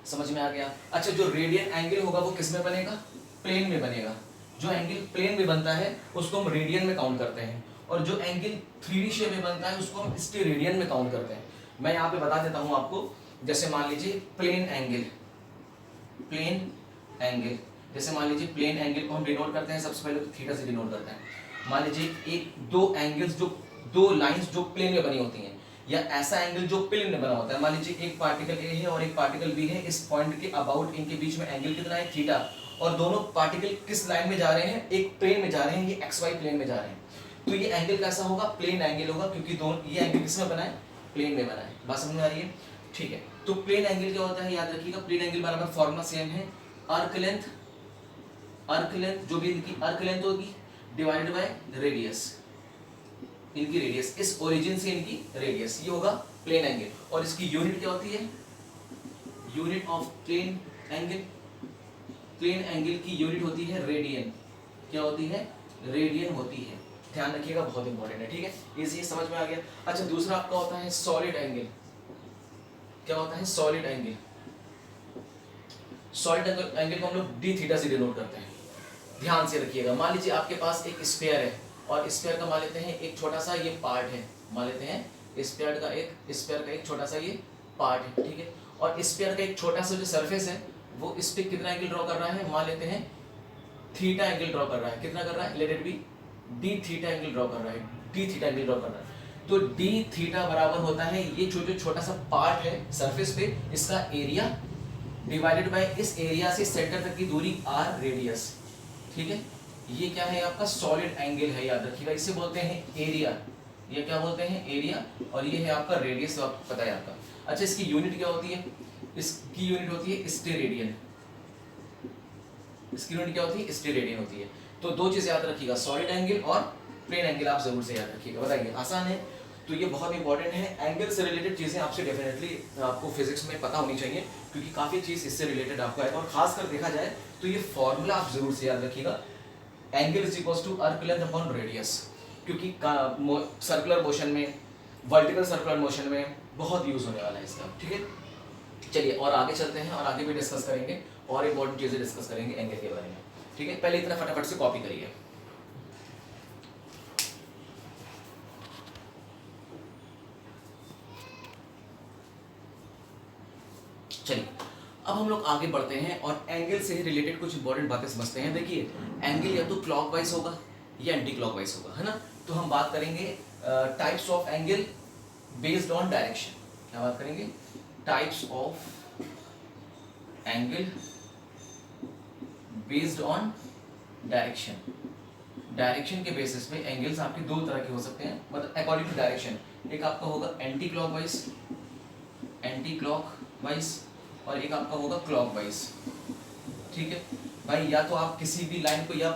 समझ में आ गया। अच्छा, जो रेडियन एंगल होगा वो किस में बनेगा, प्लेन में बनेगा। जो एंगल प्लेन में बनता है उसको हम रेडियन में काउंट करते हैं, और जो एंगल 3D शेप में बनता है उसको हम स्टेरेडियन में काउंट करते हैं। मैं यहाँ पे बता देता हूँ आपको। जैसे मान लीजिए प्लेन एंगल, जैसे मान लीजिए प्लेन एंगल को हम डिनोट करते हैं सबसे पहले तो थीटा से डिनोट करते हैं। मान लीजिए एक दो एंगल्स, जो दो लाइंस जो प्लेन में बनी होती हैं, या ऐसा एंगल जो प्लेन में बना होता है। मान लीजिए एक पार्टिकल ए है और एक पार्टिकल बी है, इस पॉइंट के अबाउट इनके बीच में एंगल कितना है, थीटा, और दोनों पार्टिकल किस लाइन में जा रहे हैं, एक प्लेन में जा रहे हैं, ये XY प्लेन में जा रहे हैं। तो ये एंगल कैसा होगा, प्लेन एंगल होगा, क्योंकि दोनों ये एंगल किस में बना है, प्लेन में बना है। बात समझ में आ रही है, ठीक है। तो प्लेन एंगल क्या होता है, याद रखिएगा, प्लेन एंगल बराबर फॉर्मूला सेम है, अर्क लेंथ जो भी इनकी अर्क लेंथ होगी डिवाइडेड बाय रेडियस, इनकी रेडियस, इस ओरिजिन से इनकी रेडियस, ये होगा प्लेन एंगल। और इसकी यूनिट क्या होती है, यूनिट ऑफ प्लेन एंगल की यूनिट होती है रेडियन। क्या होती है, रेडियन होती है। ध्यान रखिएगा, बहुत इंपॉर्टेंट है, ठीक है, इजी समझ में आ गया। अच्छा, दूसरा आपका होता है सॉलिड एंगल। क्या होता है, सॉलिड एंगल। सॉलिड एंगल को हम लोग डी थीटा से डिनोट करते हैं। ध्यान से रखिएगा, मान लीजिए आपके पास एक स्फीयर है, और स्फीयर का मान लेते हैं एक छोटा सा ये पार्ट है, मान लेते हैं स्फीयर का एक छोटा सा ये पार्ट है, ठीक है। और स्फीयर का एक छोटा सा जो सरफेस है वो इस पे कितना एंगल ड्रॉ कर रहा है, मान लेते हैं थीटा एंगल ड्रॉ कर रहा है। कितना कर रहा है, let it be D theta angle draw कर रहा है, डी थीटा एंगल ड्रॉ कर रहा है। तो डी थीटा बराबर होता है ये जो छोटा सा पार्ट है सरफेस पे, इसका एरिया डिवाइडेड बाय इस एरिया से सेंटर तक की दूरी आर, रेडियस, ठीक है। ये क्या है, आपका सॉलिड एंगल है, याद रखिएगा, इसे बोलते हैं एरिया। ये क्या बोलते हैं, एरिया, और ये है आपका रेडियस, तो आपको पता है आपका। अच्छा, इसकी यूनिट क्या होती है, इसकी यूनिट होती है स्टेरेडियन। इसकी यूनिट क्या होती है, स्टेरेडियन होती है। तो दो चीज याद रखिएगा, सॉलिड एंगल और प्लेन एंगल, आप जरूर से याद रखिएगा। बताइए, आसान है। तो ये बहुत इंपॉर्टेंट है, एंगल से रिलेटेड चीजें आपसे डेफिनेटली आपको फिजिक्स में पता होनी चाहिए, क्योंकि काफी चीज इससे रिलेटेड आपको आएगा। और खासकर देखा जाए तो ये फॉर्मूला आप जरूर से याद रखिएगा, एंगल इज इक्वल्स टू अर्क लेंथ अपॉन रेडियस, क्योंकि सर्कुलर मोशन में, वर्टिकल सर्कुलर मोशन में बहुत यूज होने वाला है इसका, ठीक है। चलिए और आगे चलते हैं, और आगे भी डिस्कस करेंगे, और इंपॉर्टेंट चीजें डिस्कस करेंगे एंगल के बारे में, ठीक है। पहले इतना फटाफट से कॉपी करिए। चलिए अब हम लोग आगे बढ़ते हैं और एंगल से रिलेटेड कुछ इंपॉर्टेंट बातें समझते हैं। देखिए, एंगल या तो क्लॉकवाइज होगा या एंटी क्लॉकवाइज होगा, है ना। तो हम बात करेंगे types of angle based on direction. क्या बात करेंगे, types of angle based on direction. Direction के बेसिस पे एंगल्स आपके दो तरह के हो सकते हैं, मतलब अकॉर्डिंग टू डायरेक्शन। एक आपका होगा एंटी क्लॉकवाइज, और एक आपका होगा क्लॉकवाइज, ठीक है। भाई या तो आप किसी भी लाइन को या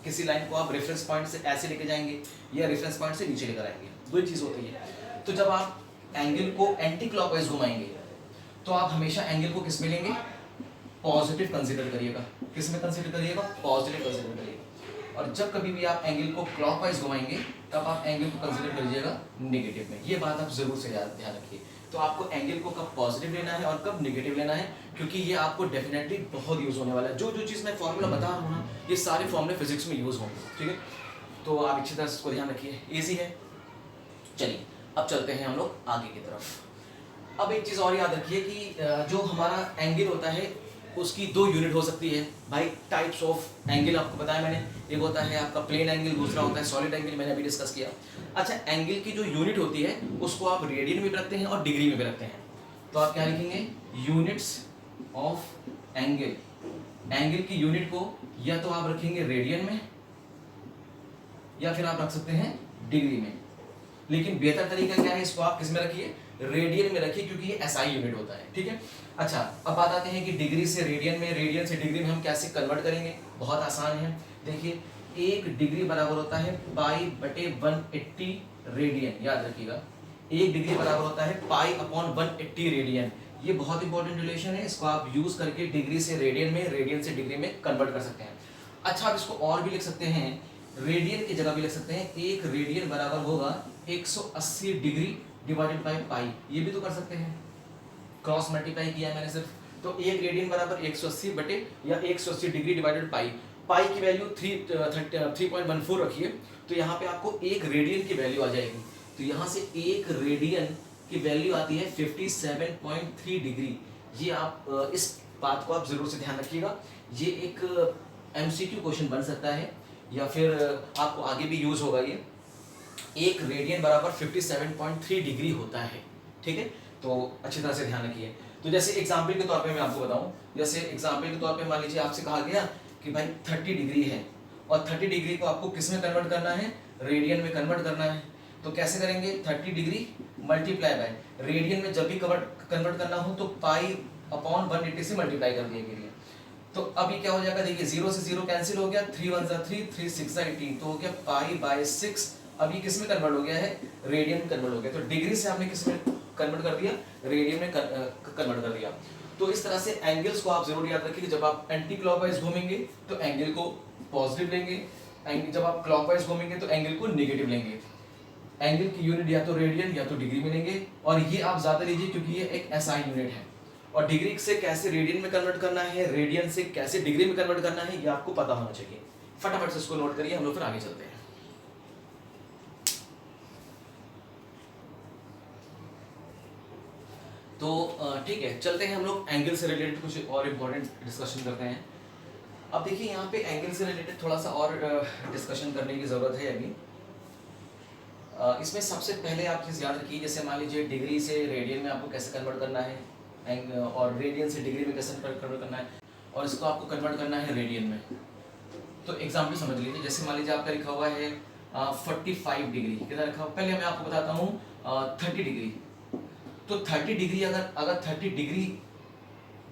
किसी लाइन को आप रेफरेंस पॉइंट से ऐसे लेके जाएंगे या रेफरेंस पॉइंट से नीचे लेकर आएंगे, दो चीज होती है। तो जब आप एंगल को एंटी क्लॉकवाइज घुमाएंगे तो आप हमेशा एंगल को किस में लेंगे, पॉजिटिव कंसीडर करिएगा। किस में कंसीडर करिएगा, पॉजिटिव कंसीडर करिएगा। और जब कभी भी आप एंगल को क्लॉकवाइज घुमाएंगे तब आप एंगल को कंसीडर करिएगा नेगेटिव में। ये बात आप जरूर से ध्यान रखिए। तो आपको एंगल को कब पॉजिटिव लेना है और कब नेगेटिव लेना है, क्योंकि ये आपको डेफिनेटली बहुत यूज होने वाला है। जो जो चीज़ मैं फॉर्मूला बता रहा हूँ ना, ये सारे फॉर्मूले फिजिक्स में यूज होंगे, ठीक है। तो आप अच्छी तरह से इसको ध्यान रखिए, ईजी है। चलिए अब चलते हैं हम लोग आगे की तरफ। अब एक चीज़ और याद रखिए कि जो हमारा एंगल होता है उसकी दो यूनिट हो सकती है भाई। टाइप्स ऑफ एंगल आपको बताया मैंने, एक होता है आपका प्लेन एंगल, दूसरा होता है सॉलिड एंगल, मैंने अभी डिस्कस किया। अच्छा, एंगल की जो यूनिट होती है उसको आप रेडियन में भी रखते हैं और डिग्री में भी रखते हैं। तो आप क्या लिखेंगे, यूनिट्स ऑफ एंगल। एंगल की यूनिट को या तो आप रखेंगे रेडियन में या फिर आप रख सकते हैं डिग्री में, लेकिन बेहतर तरीका क्या है, इसको आप किस में रखिए, रेडियन में रखिए, क्योंकि ये एसआई यूनिट होता है, ठीक है। अच्छा, अब बात आते हैं कि डिग्री से रेडियन में, रेडियन से डिग्री में हम कैसे कन्वर्ट करेंगे। बहुत आसान है, देखिए 1 डिग्री बराबर होता है पाई बटे 180 रेडियन। याद रखिएगा 1 डिग्री बराबर होता है पाई अपॉन 180 रेडियन। ये बहुत इंपॉर्टेंट रिलेशन है, इसको आप यूज करके डिग्री से रेडियन में, रेडियन से डिग्री में कन्वर्ट कर सकते हैं। अच्छा, आप इसको और भी लिख सकते हैं, रेडियन की जगह भी लिख सकते हैं 1 रेडियन बराबर होगा 180 डिग्री डिवाइडेड बाय पाई। ये भी तो कर सकते हैं, क्रॉस मल्टीप्लाई किया है मैंने सिर्फ। तो 1 रेडियन बराबर 180 बटे या 180 डिग्री डिवाइडेड पाई। पाई की वैल्यू 3.14 रखिए, तो यहाँ पे आपको 1 रेडियन की वैल्यू आ जाएगी। तो यहाँ से 1 रेडियन की वैल्यू आती है 57.3 डिग्री। ये आप इस बात को आप जरूर से ध्यान रखिएगा। ये एक MCQ क्वेश्चन बन सकता है या फिर आपको आगे भी यूज होगा। ये 1 रेडियन बराबर 57.3 डिग्री होता है, ठीक है। तो अच्छी तरह से ध्यान रखिए। तो जैसे एग्जाम्पल के तौर पे मैं आपको बताऊं, जैसे एग्जाम्पल के तौर पे मान लीजिए आपसे कहा गया कि भाई 30 डिग्री है और 30 डिग्री को आपको किस में कन्वर्ट करना है, रेडियन में कन्वर्ट करना है। तो कैसे करेंगे, 30 डिग्री मल्टीप्लाई बाय रेडियन में जब भी कन्वर्ट करना हो तो पाई अपॉन 180 से मल्टीप्लाई कर दिया। तो अभी क्या हो जाएगा, देखिए 0 से 0 कैंसिल हो गया, 3 1 3, 3 6 18, तो हो गया पाई बाय 6। अभी किस में कन्वर्ट हो गया है, रेडियन में कन्वर्ट हो गया। तो डिग्री से हमने किस में कन्वर्ट कर दिया, रेडियन में कन्वर्ट कर दिया। तो इस तरह से एंगल्स को आप जरूर याद रखिए कि जब आप एंटी क्लॉकवाइज घूमेंगे तो एंगल को पॉजिटिव लेंगे, जब आप क्लॉकवाइज घूमेंगे तो एंगल को नेगेटिव लेंगे। एंगल की यूनिट या तो रेडियन या तो डिग्री में लेंगे, और ये आप ज्यादा लीजिए क्योंकि ये एक एसआई यूनिट है। और डिग्री से कैसे रेडियन में कन्वर्ट करना है, रेडियन से कैसे डिग्री में कन्वर्ट करना है, ये आपको पता होना चाहिए। फटाफट से इसको नोट करिए, हम लोग फिर आगे चलते हैं। तो ठीक है, चलते हैं हम लोग एंगल से रिलेटेड कुछ और इम्पोर्टेंट डिस्कशन करते हैं। अब देखिए यहाँ पे एंगल से रिलेटेड थोड़ा सा और डिस्कशन करने की ज़रूरत है अभी। इसमें सबसे पहले आप चीज़ याद रखिए, जैसे मान लीजिए डिग्री से रेडियन में आपको कैसे कन्वर्ट करना है, और रेडियन से डिग्री में कैसे कन्वर्ट करना है, और इसको आपको कन्वर्ट करना है रेडियन में। तो एग्जाम्पल समझ लीजिए, जैसे मान लीजिए आपका लिखा हुआ है 45 डिग्री, कितना रखा हुआ, पहले मैं आपको बताता हूँ 30 डिग्री। तो 30 डिग्री अगर 30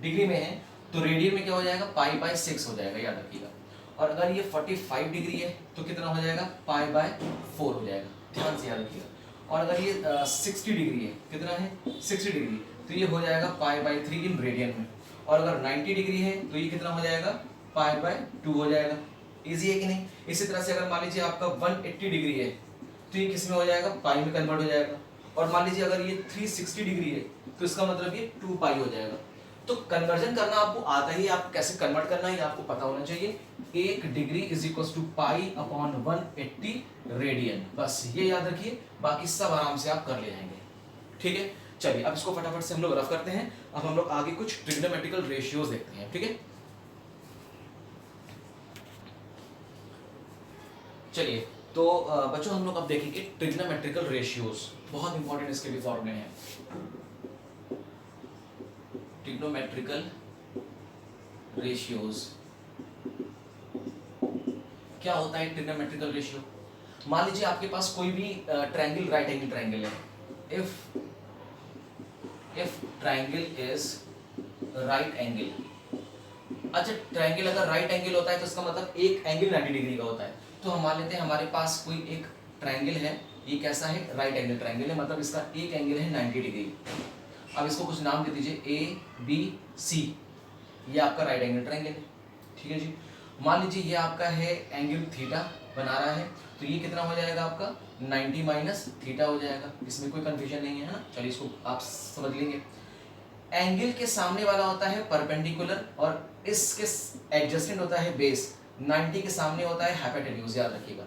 डिग्री में है तो रेडियन में क्या हो जाएगा, पाई बाय 6 हो जाएगा, याद रखिएगा। और अगर ये 45 डिग्री है तो कितना हो जाएगा, पाई बाय 4 हो जाएगा, ध्यान से याद रखिएगा। और अगर ये 60 डिग्री है, कितना है 60 डिग्री, तो ये हो जाएगा पाई बाय 3 इन रेडियन में। और अगर 90 डिग्री है तो ये कितना हो जाएगा, पाई बाय 2 हो जाएगा। इजी है कि नहीं। इसी तरह से अगर मान लीजिए आपका 180 डिग्री है तो ये किस में हो जाएगा, पाई में कन्वर्ट हो जाएगा। और मान लीजिए अगर ये 360 डिग्री है तो इसका मतलब ये 2 पाई हो जाएगा। तो कन्वर्जन करना आपको आता ही, आपको कैसे कन्वर्ट करना है आपको पता होना चाहिए। 1 degree is equal to pi upon 180 radian, बस ये याद रखिए, बाकी सब आराम से आप कर ले जाएंगे, ठीक है। चलिए अब इसको फटाफट से हम लोग रफ करते हैं। अब हम लोग आगे कुछ ट्रिग्नोमेट्रिकल रेशियोज देखते हैं, ठीक है। चलिए तो बच्चों हम लोग अब देखेंगे ट्रिग्नोमेट्रिकल रेशियोज, बहुत इंपॉर्टेंट इसके भी फॉर्मूले हैं। ट्रिग्नोमेट्रिकल रेशियोज क्या होता है ट्रिग्नोमेट्रिकल रेशियो। मान लीजिए आपके पास कोई भी ट्रायंगल, राइट एंगल ट्रायंगल है। If triangle is right angle, अच्छा ट्रायंगल अगर राइट एंगल होता है तो इसका मतलब एक एंगल 90 डिग्री का होता है। तो हम मान लेते हैं हमारे पास कोई एक ट्रायंगल है, ये कैसा है, राइट एंगल ट्रायंगल है, मतलब इसका एक एंगल है 90 डिग्री। अब इसको कुछ नाम दे दीजिए ए बी सी, ये आपका राइट एंगल ट्रायंगल है, ठीक है जी। मान लीजिए ये आपका है एंगल थीटा बना रहा है, तो ये कितना हो जाएगा आपका 90 माइनस थीटा हो जाएगा, इसमें कोई कंफ्यूजन नहीं है ना, चलिए इसको आप समझ लेंगे। एंगल के सामने वाला होता है परपेंडिकुलर और इसके एडजस्टेंट होता है बेस। 90 के सामने होता है हाइपोटेन्यूज, याद रखिएगा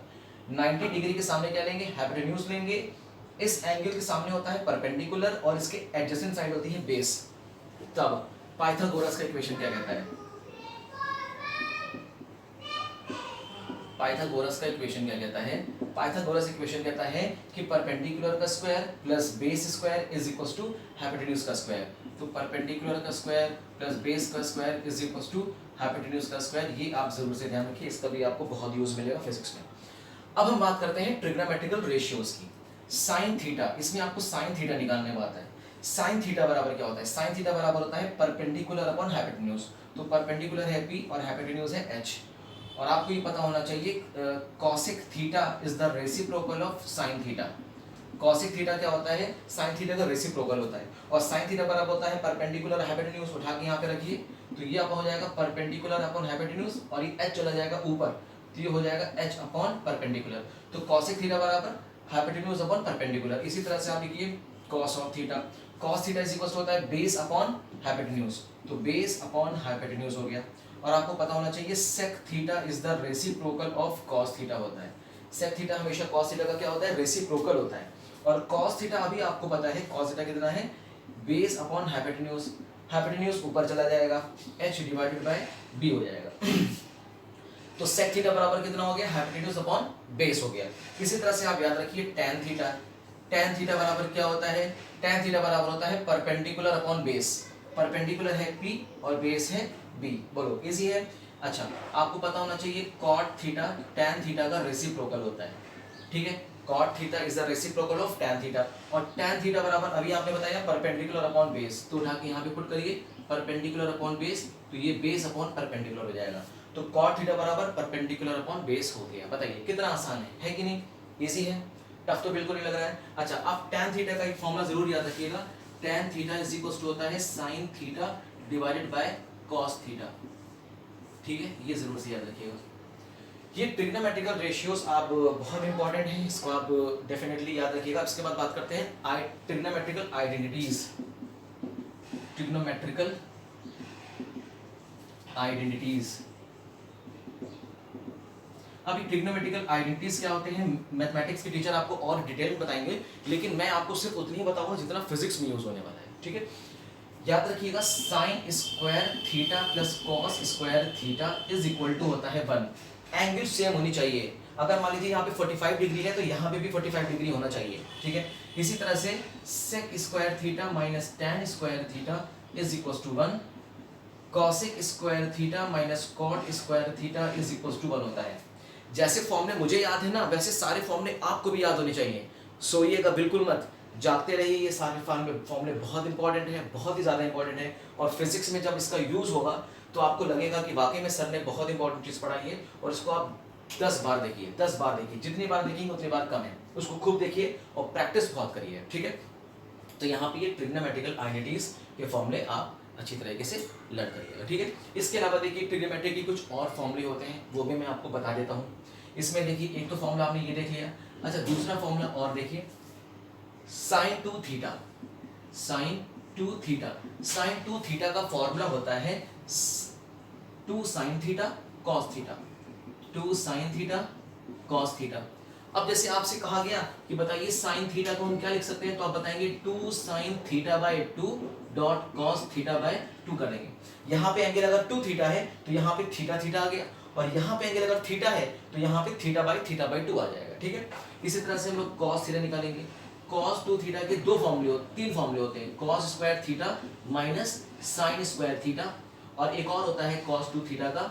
90 डिग्री के सामने क्या लेंगे, हाइपोटेन्यूज लेंगे। इस एंगल के सामने होता है परपेंडिकुलर और इसके एडजेसेंट साइड होती है बेस। तब पाइथागोरस का इक्वेशन क्या कहता है, पाइथागोरस का इक्वेशन क्या कहता है, पाइथागोरस इक्वेशन कहता है कि परपेंडिकुलर का square plus base square is equal to hypotenuse का स्क्वायर। तो परपेंडिकुलर का स्क्वायर प्लस बेस का square is equal to hypotenuse का स्क्वायर, ये आप जरूर से ध्यान रखिए, इसका भी आपको बहुत यूज मिलेगा फिजिक्स में। अब हम बात करते हैं ट्रिग्नोमेट्रिकल रेशियोज की। साइन थीटा, इसमें आपको साइन थीटा निकालने को आता है। साइन थीटा बराबर क्या होता है, साइन थीटा बराबर होता है परपेंडिकुलर अपॉन हाइपोटेन्यूज। तो परपेंडिकुलर है पी और हाइपोटेन्यूज है एच। और आपको ये पता होना चाहिए cosec theta is the reciprocal of sine theta. Cosec theta क्या होता है, साइन थीटा का रेसिप्रोकल होता है। और साइन थीटा बराबर होता है परपेंडिकुलर हाइपोटेन्यूज, उठा के यहाँ पे रखिए, तो ये आपका हो जाएगा परपेंडिकुलर अपॉन हाइपोटेन्यूज और ये एच चला जाएगा ऊपर, तो ये हो जाएगा एच अपॉन परपेंडिकुलर। तो कॉसिक थीटा बराबर हाइपोटेन्यूज अपॉन परपेंडिकुलर। इसी तरह से आप लिखिए cos of theta, cos theta is equal to होता है बेस अपॉन हाइपोटेन्यूज, तो बेस अपॉन हाइपोटेन्यूज हो गया। और आपको पता होना चाहिए sec theta is the reciprocal of cos theta होता है। सेक थीटा हमेशा कॉस थीटा का क्या होता है, रेसिप्रोकल होता है। और कॉस थीटा अभी आपको पता है कॉस थीटा कितना है, बेस अपॉन हाइपोटेन्यूज, हाइपोटेन्यूज ऊपर चला जाएगा, h डिवाइडेड बाय b हो जाएगा। तो सेक थीटा बराबर कितना हो गया, हाइपोटेन्यूज अपॉन बेस हो गया। इसी तरह से आप याद रखिए टैन थीटा, टैन थीटा बराबर क्या होता है, टैन थीटा बराबर होता है परपेंडिकुलर अपॉन बेस। परपेंडिकुलर है p और बेस है b, बोलो इजी है। अच्छा आपको पता होना चाहिए कॉट थीटा टैन थीटा का रेसिप्रोकल होता है, ठीक है, cot theta is the reciprocal of tan theta. और टैन थीटा बराबर अभी आपने बताया परपेंडिकुलर अपॉन बेस, तो उठा के यहाँ पे पुट करिए परपेंडिकुलर अपॉन बेस, तो ये बेस अपॉन परपेंडिकुलर हो जाएगा। तो कॉट थीटा बराबर परपेंडिकुलर अपॉन बेस हो गया। बताइए कितना आसान है कि नहीं, इजी है, टफ तो बिल्कुल नहीं लग रहा है। अच्छा आप टैन थीटा का एक फॉर्मूला जरूर याद रखिएगा, tan theta is equal to होता है sine theta divided by cos theta, ठीक है, ये जरूर से याद रखिएगा। ये ट्रिग्नोमेट्रिकल रेशियोज आप बहुत इंपॉर्टेंट है, इसको आप डेफिनेटली याद रखिएगा। इसके बाद बात करते हैं ट्रिग्नोमेट्रिकल आइडेंटिटीज। ट्रिग्नोमेट्रिकल आइडेंटिटीज, अभी ट्रिग्नोमेट्रिकल आइडेंटिटीज क्या होते हैं मैथमेटिक्स के टीचर आपको और डिटेल में बताएंगे, लेकिन मैं आपको सिर्फ उतनी ही बताऊंगा जितना फिजिक्स में यूज होने वाला है, ठीक है। याद रखिएगा sine square theta plus cos square theta is equal to होता है 1। एंगल सेम होनी चाहिए, अगर मान लीजिए यहाँ पे 45 डिग्री है तो यहाँ पे भी 45 डिग्री होना चाहिए, ठीक है। इसी तरह से sec square theta minus tan square theta is equal to 1, cosec square theta minus cot square theta is equal to 1 होता है। जैसे फॉर्मूले मुझे याद है ना, वैसे सारे फॉर्मूले आपको भी याद होने चाहिए। सोइएगा बिल्कुल मत, जागते रहिए, ये सारे फॉर्मूले बहुत इंपॉर्टेंट है, बहुत ही ज़्यादा इंपॉर्टेंट है। और फिजिक्स में जब इसका यूज़ होगा तो आपको लगेगा कि वाकई में सर ने बहुत इंपॉर्टेंट चीज़ पढ़ाई है। और इसको आप 10 बार देखिए, 10 बार देखिए, जितनी बार देखेंगे उतनी बार कम है, उसको खूब देखिए और प्रैक्टिस बहुत करिए, ठीक है। तो यहाँ पे ये ट्रिग्नोमेट्रिकल आइडेंटिटीज के फॉर्मूले आप अच्छी तरीके से लर्न करिएगा, ठीक है। इसके अलावा देखिए ट्रिग्नोमेट्री के कुछ और फॉर्मूले होते हैं, वो भी मैं आपको बता देता हूँ। इसमें देखिए एक तो फॉर्मूला आपने ये देख लिया, अच्छा दूसरा फॉर्मूला और देखिए sine 2 theta, sine 2 theta, sine 2 theta का फॉर्मूला होता है 2 sine theta cos theta, 2 sine theta cos theta. अब जैसे आपसे कहा गया कि बताइए साइन थीटा को हम क्या लिख सकते हैं, तो आप बताएंगे 2 sine theta by 2 dot cos theta by 2 कर देंगे। यहाँ पे एंगल अगर 2 थीटा है तो यहाँ पे थीटा थीटा आ गया, और यहाँ पे एंगल अगर थीटा है तो यहाँ पे थीटा बाय 2 आ जाएगा, ठीक है। इसी तरह से हम लोग कॉस थीटा निकालेंगे। कॉस 2 थीटा के तीन फॉर्मूले होते हैं, cos square theta minus sign square theta, और एक और होता है कॉस 2 थीटा का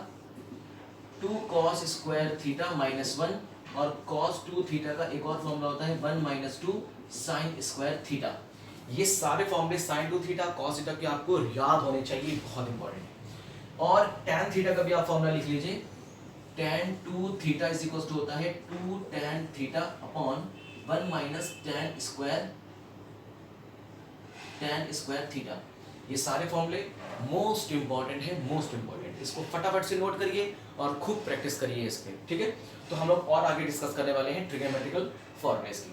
2 कॉस स्क्वायर थीटा माइनस 1, और कॉस 2 थीटा का एक और फॉर्मूला होता है 1 माइनस 2 साइन स्क्वायर थीटा। ये सारे फॉर्मूले साइन 2 थीटा कॉस थीटा के आपको याद होने चाहिए, बहुत इंपॉर्टेंट है। और tan थीटा का भी आप फॉर्मूला लिख लीजिए, tan 2 theta is equal to होता है 2 tan theta upon 1 minus tan square theta. ये सारे फॉर्मूले मोस्ट इंपॉर्टेंट है, मोस्ट इंपॉर्टेंट, इसको फटाफट से नोट करिए और खूब प्रैक्टिस करिए इस पे, ठीक है। तो हम लोग और आगे डिस्कस करने वाले हैं ट्रिग्नोमेट्रिकल फॉर्मूलेस की।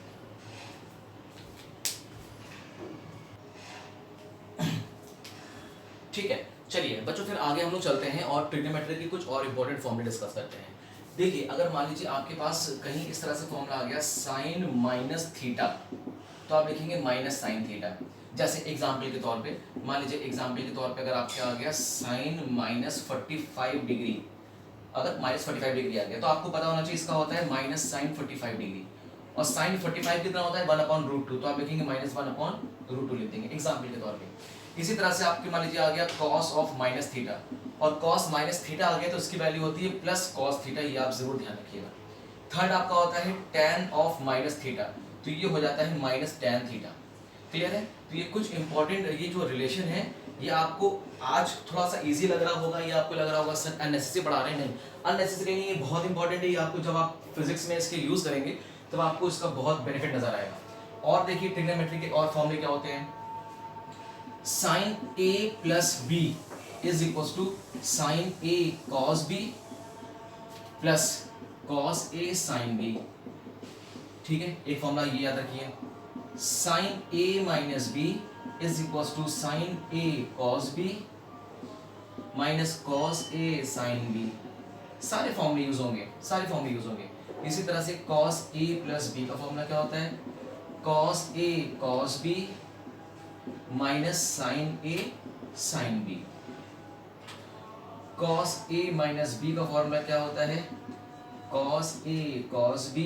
ठीक है, चलिए बच्चों फिर आगे हम लोग चलते हैं और ट्रिग्नोमेट्री की कुछ और इंपॉर्टेंट फॉर्मूले डिस्कस करते हैं। देखिए अगर मान लीजिए आपके पास कहीं इस तरह से फॉर्मूला आ गया साइन माइनस थीटा, तो आप लिखेंगे माइनस साइन थीटा। जैसे एग्जाम्पल के तौर पे मान लीजिए, एग्जाम्पल के तौर पे अगर आपके आ गया साइन माइनस 45 डिग्री, अगर माइनस 45 डिग्री आ गया तो आपको पता होना चाहिए इसका होता है माइनस साइन 45 डिग्री, और साइन 45 कितना होता है 1/√2, तो आप लिखेंगे माइनस 1/√2 लिख देंगे एग्जाम्पल के तौर पे। इसी तरह से आपके मान लीजिए आ गया कॉस ऑफ माइनस थीटा, और कॉस माइनस थीटा आ गया तो इसकी वैल्यू होती है प्लस कॉस थीटा, ये आप जरूर ध्यान रखिएगा। थर्ड आपका होता है tan ऑफ माइनस थीटा, तो ये हो जाता है माइनस tan थीटा। क्लियर है? तो ये कुछ इंपॉर्टेंट, ये जो रिलेशन है ये आपको आज थोड़ा सा इजी लग रहा होगा, ये आपको लग रहा होगा सर अननेसेसरी पढ़ा रहे हैं, नहीं अननेसेसरी नहीं, ये बहुत इंपॉर्टेंट है। ये आपको जब आप फिजिक्स में इसके यूज करेंगे तब आपको इसका बहुत बेनिफिट नजर आएगा। और देखिए ट्रिग्नोमेट्री के और फॉर्मूले क्या होते हैं, sine a plus b is equal to sine a cos b plus cos a sine b। ठीक है, एक फॉर्मूला ये याद रखिए, sine a minus b is equal to sine a cos b minus cos a sine b। सारे फॉर्मूले यूज होंगे, सारे फॉर्मूले यूज होंगे। इसी तरह से कॉस a प्लस b का फॉर्मूला क्या होता है, cos a cos b minus sine a sine b। Cos a minus b का फॉर्मूला क्या होता है, cos a cos b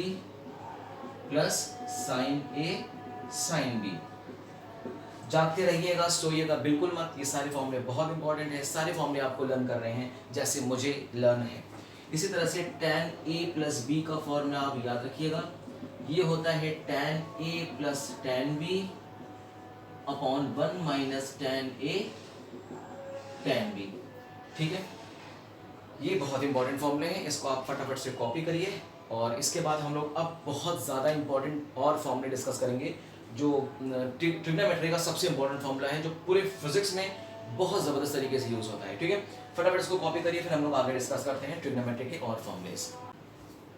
plus sine a sine b। जागते रहिएगा, सोइएगा बिल्कुल मत, ये सारे फॉर्मूले बहुत इंपॉर्टेंट है, सारे फॉर्मूले आपको लर्न कर रहे हैं जैसे मुझे लर्न है। इसी तरह से tan a प्लस b का फॉर्मूला आप याद रखिएगा, ये होता है tan a plus tan b upon 1 minus tan a tan b। ठीक है, ये बहुत इंपॉर्टेंट फॉर्मूले हैं, इसको आप फटाफट से कॉपी करिए। और इसके बाद हम लोग अब बहुत ज़्यादा इंपॉर्टेंट और फॉर्मूले डिस्कस करेंगे, जो ट्रिग्नोमेट्री का सबसे इंपॉर्टेंट फॉर्मूला है, जो पूरे फिजिक्स में बहुत ज़बरदस्त तरीके से यूज़ होता है। ठीक है, फटाफट इसको कॉपी करिए, फिर हम लोग आगे डिस्कस करते हैं ट्रिग्नोमेट्री के और फॉर्मूलेस।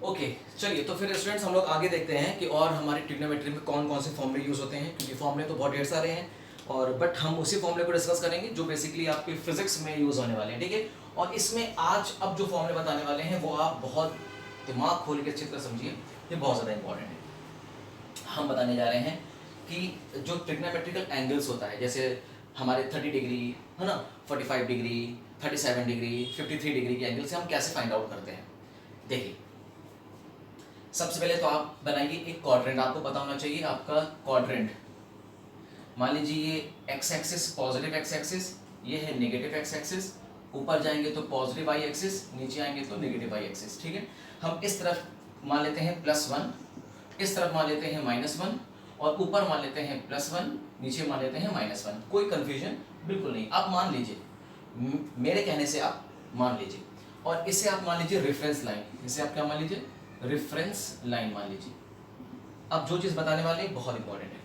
ओके चलिए, तो फिर स्टूडेंट्स हम लोग आगे देखते हैं कि और हमारी ट्रिग्नोमेट्री में कौन कौन से फॉर्मूले यूज़ होते हैं, क्योंकि फॉर्मूले तो बहुत ढेर सारे हैं, और बट हम उसी फॉर्मूले को डिस्कस करेंगे जो बेसिकली आपके फिजिक्स में यूज़ होने वाले हैं। ठीक है, और इसमें आज अब जो फॉर्मूले बताने वाले हैं वो आप बहुत दिमाग खोल के अच्छी तरह समझिए, ये बहुत ज़्यादा इंपॉर्टेंट है। हम बताने जा रहे हैं कि जो ट्रिग्नोमेट्रिकल एंगल्स होता है, जैसे हमारे 30 डिग्री है ना, 45 डिग्री, 37 डिग्री, 53 डिग्री के एंगल से हम कैसे फाइंड आउट करते हैं। देखिए सबसे पहले तो आप बनाइए एक क्वाड्रेंट, आपको पता होना चाहिए आपका क्वाड्रेंट। मान लीजिए ये x axis positive x axis, ये है नेगेटिव एक्स एक्सिस, ऊपर जाएंगे तो पॉजिटिव वाई एक्सिस, नीचे आएंगे तो नेगेटिव वाई एक्सिस। ठीक है, हम इस तरफ मान लेते हैं +1, इस तरफ मान लेते हैं -1, और ऊपर मान लेते हैं +1, नीचे मान लेते हैं -1। कोई कंफ्यूजन बिल्कुल नहीं, आप मान लीजिए, मेरे कहने से आप मान लीजिए। और इसे आप मान लीजिए रेफरेंस लाइन, इसे आप क्या मान लीजिए, रेफरेंस लाइन मान लीजिए। अब जो चीज़ बताने वाले हैं बहुत इंपॉर्टेंट है।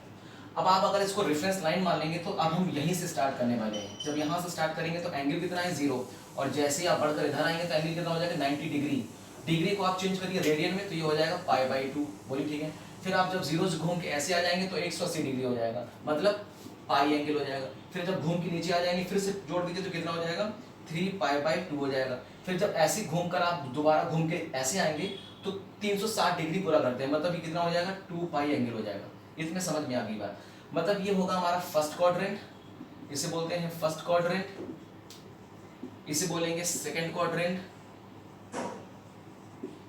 अब आप अगर इसको रेफरेंस लाइन मान लेंगे तो अब हम यहीं से स्टार्ट करने वाले हैं। जब यहाँ से स्टार्ट करेंगे तो एंगल कितना है 0, और जैसे ही आप बढ़कर इधर आएंगे तो एंगल कितना हो जाएगा 90 डिग्री। डिग्री को आप चेंज करिए रेडियन में तो ये हो जाएगा π/2। बोलिए ठीक है। फिर आप जब 0 से घूम के ऐसे आ जाएंगे तो 180 डिग्री हो जाएगा, मतलब पाई एंगल हो जाएगा। फिर जब घूम के नीचे आ जाएंगे फिर से जोड़ दीजिए तो कितना हो जाएगा 3π/2 हो जाएगा। फिर जब ऐसे घूम कर आप दोबारा घूम के ऐसे आएंगे तो 360 डिग्री पूरा करते हैं, मतलब ये कितना हो जाएगा 2π एंगल हो जाएगा। इसमें समझ में आ गई बात। मतलब ये होगा हमारा फर्स्ट क्वाड्रेंट, इसे बोलते हैं फर्स्ट क्वाड्रेंट, इसे बोलेंगे सेकंड क्वाड्रेंट,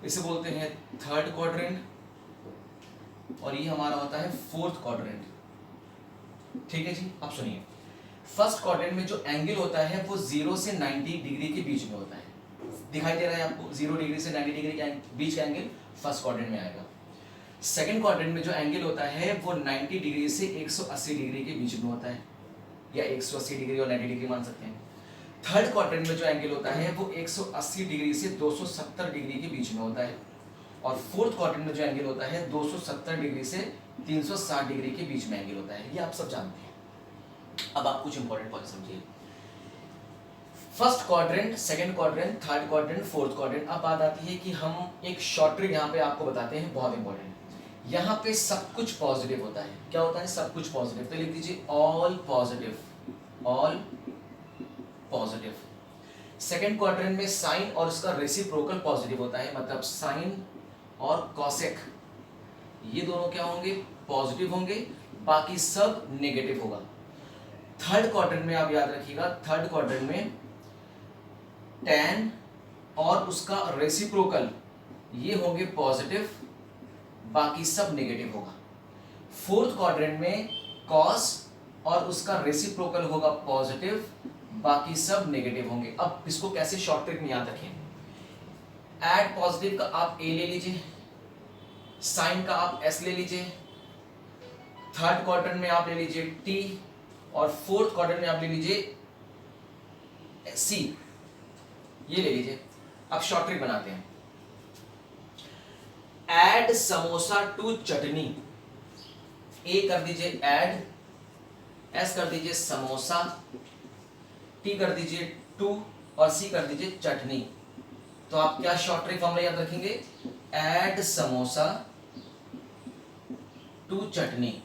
इसे बोलते हैं थर्ड क्वाड्रेंट, और ये हमारा होता है फोर्थ क्वाड्रेंट। ठीक है जी, अब सुनिए, फर्स्ट क्वाड्रेंट में जो एंगल होता है वो 0 से 90 डिग्री के बीच में होता है। दिखाई दे रहा है आपको 0 डिग्री से 90 डिग्री के बीच का एंगल फर्स्ट क्वाड्रेंट में आएगा। सेकंड क्वाड्रेंट में जो एंगल होता है वो 90 डिग्री से 180 डिग्री के बीच में होता है, या 180 डिग्री और 90 डिग्री मान सकते हैं। थर्ड क्वाड्रेंट में जो एंगल होता है वो 180 डिग्री से 270 डिग्री के बीच में होता है, और फोर्थ क्वाड्रेंट में जो एंगल होता है 270 डिग्री से 360 डिग्री के बीच में एंगल होता है। ये आप सब जानते हैं। अब आप कुछ इंपॉर्टेंट पॉइंट समझिए। First quadrant, second quadrant, third quadrant, fourth quadrant. अब बात आती है कि हम एक शॉर्ट ट्रिक यहाँ पे आपको बताते हैं, बहुत इंपॉर्टेंट। यहाँ पे सब कुछ पॉजिटिव होता है। क्या होता है? सब कुछ पॉजिटिव। तो लिख दीजिए all positive, all positive. Second quadrant में साइन और उसका रेसिप्रोकल पॉजिटिव होता है, मतलब साइन और कॉसेक ये दोनों क्या होंगे? पॉजिटिव होंगे, बाकी सब नेगेटिव होगा। थर्ड क्वाड्रेंट में आप याद रखिएगा, थर्ड क्वाड्रेंट में tan और उसका रेसिप्रोकल ये होंगे पॉजिटिव, बाकी सब नेगेटिव होगा। फोर्थ क्वाड्रेंट में cos और उसका रेसिप्रोकल होगा पॉजिटिव, बाकी सब नेगेटिव होंगे। अब इसको कैसे शॉर्ट ट्रिक में याद रखें? एड पॉजिटिव का आप a ले लीजिए, साइन का आप s ले लीजिए, थर्ड क्वाड्रेंट में आप ले लीजिए t, और फोर्थ क्वाड्रेंट में आप ले लीजिए c, ये ले लीजिए। अब शॉर्ट ट्रिक बनाते हैं। ऐड समोसा टू चटनी, ए कर दीजिए ऐड, एस कर दीजिए समोसा, टी कर दीजिए टू, और सी कर दीजिए चटनी। तो आप क्या शॉर्ट ट्रिक फॉर्मूला याद रखेंगे? Add samosa to chutney,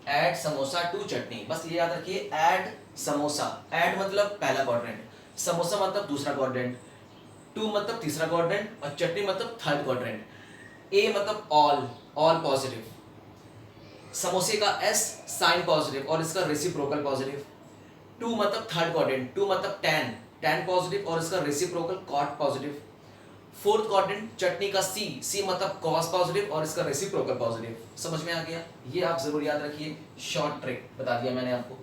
add samosa to chutney. बस ये याद रखिए, ऐड समोसा। ऐड मतलब पहला क्वाड्रेंट, समोसा मतलब दूसरा क्वाड्रेंट, टू मतलब तीसरा क्वाड्रेंट, और चटनी मतलब थर्ड क्वाड्रेंट। ए मतलब ऑल, ऑल पॉजिटिव। समोसे का एस साइन पॉजिटिव और इसका रेसिप्रोकल पॉजिटिव। टू मतलब थर्ड क्वाड्रेंट, टू मतलब टैन, टैन पॉजिटिव और इसका reciprocal cot positive. Fourth quadrant chutney का सी, सी मतलब कॉस पॉजिटिव और इसका रेसिप्रोकल पॉजिटिव। समझ में आ गया? ये आप जरूर याद रखिए, शॉर्ट ट्रिक बता दिया मैंने आपको।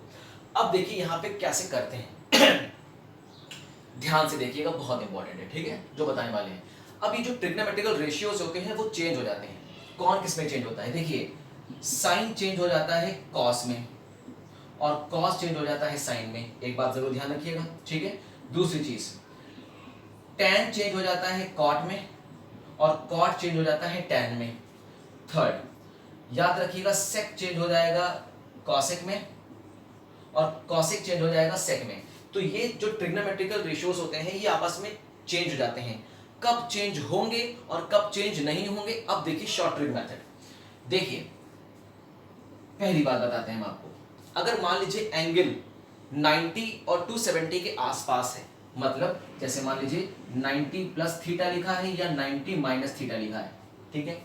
अब देखिए यहाँ पे कैसे करते हैं ध्यान से देखिएगा, बहुत इंपॉर्टेंट है, ठीक है, जो बताने वाले हैं। अब ये जो ट्रिग्नोमेट्रिकल रेशियोज होते हैं वो चेंज हो जाते हैं। कौन किस में चेंज होता है? देखिए, साइन चेंज हो जाता है कॉस में, और कॉस चेंज हो जाता है साइन में। एक बात जरूर ध्यान रखिएगा, ठीक है। दूसरी चीज, टैन चेंज हो जाता है कॉट में, और कॉट चेंज हो जाता है टैन में। थर्ड याद रखिएगा, सेक चेंज हो जाएगा कॉसेक में, और कॉसेक चेंज हो जाएगा सेक में। तो ये जो ट्रिग्नोमेट्रिकल रेशियोज होते हैं ये आपस में चेंज हो जाते हैं। कब चेंज होंगे और कब चेंज नहीं होंगे, अब देखिए शॉर्ट ट्रिक मेथड। देखिए, पहली बात बताते हैं हम आपको। अगर मान लीजिए एंगल 90 और 270 के आसपास है, मतलब जैसे मान लीजिए 90 प्लस थीटा लिखा है या 90 माइनस थीटा लिखा है, ठीक है,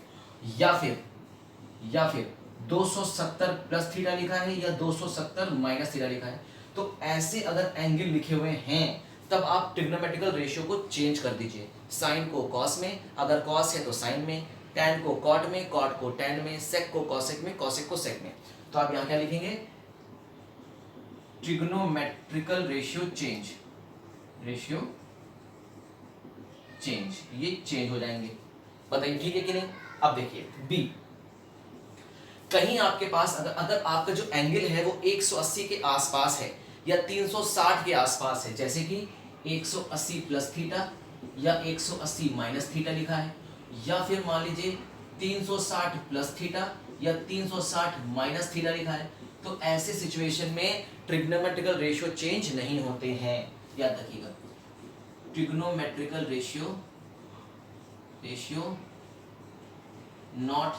या फिर 270 प्लस थीटा लिखा है या 270 माइनस थीटा लिखा है, तो ऐसे अगर एंगल लिखे हुए हैं तब आप ट्रिग्नोमेट्रिकल रेशियो को चेंज कर दीजिए। साइन को कॉस में, अगर कॉस है तो साइन में, टैन को कॉट में, कॉट को टैन में, सेक को कॉसेक में, कॉसेक को सेक में। तो आप यहां क्या लिखेंगे? Trigonometrical ratio change, ratio change, ये चेंज हो जाएंगे। बताइए ठीक है कि नहीं? अब देखिए बी, कहीं आपके पास अगर आपका जो एंगल है वो 180 के आसपास है या 360 के आसपास है, जैसे कि 180 प्लस थीटा या 180 माइनस थीटा लिखा है, या फिर मान लीजिए 360 प्लस थीटा या 360 माइनस थीटा लिखा है, तो ऐसे सिचुएशन में ट्रिग्नोमेट्रिकल रेशियो चेंज नहीं होते हैं। याद रखिएगा, ट्रिग्नोमेट्रिकल रेशियो नॉट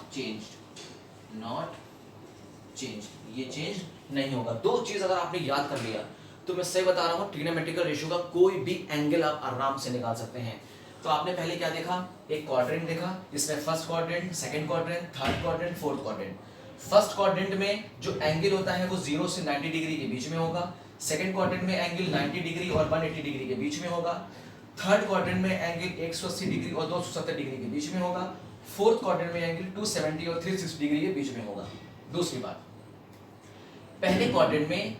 चेंज, ये चेंज नहीं होगा। दो चीज अगर आपने याद कर लिया तो मैं सही बता रहा हूं, ट्रिग्नोमेट्रिकल रेशियो का कोई भी एंगल आप आराम से निकाल सकते हैं। तो आपने पहले क्या देखा? एक क्वाड्रेंट देखा जिसमें first quadrant, second quadrant, third quadrant, fourth quadrant. First quadrant में जो एंगल होता है वो 0 से 90 डिग्री के बीच में होगा। सेकंड क्वाड्रेंट में एंगल 90 डिग्री और 180 डिग्री के बीच में होगा। थर्ड क्वाड्रेंट में एंगल 180 डिग्री और 270 डिग्री के बीच में होगा। फोर्थ क्वाड्रेंट में एंगल 270 और 360 डिग्री के बीच में होगा। दूसरी बात, पहले क्वाड्रेंट में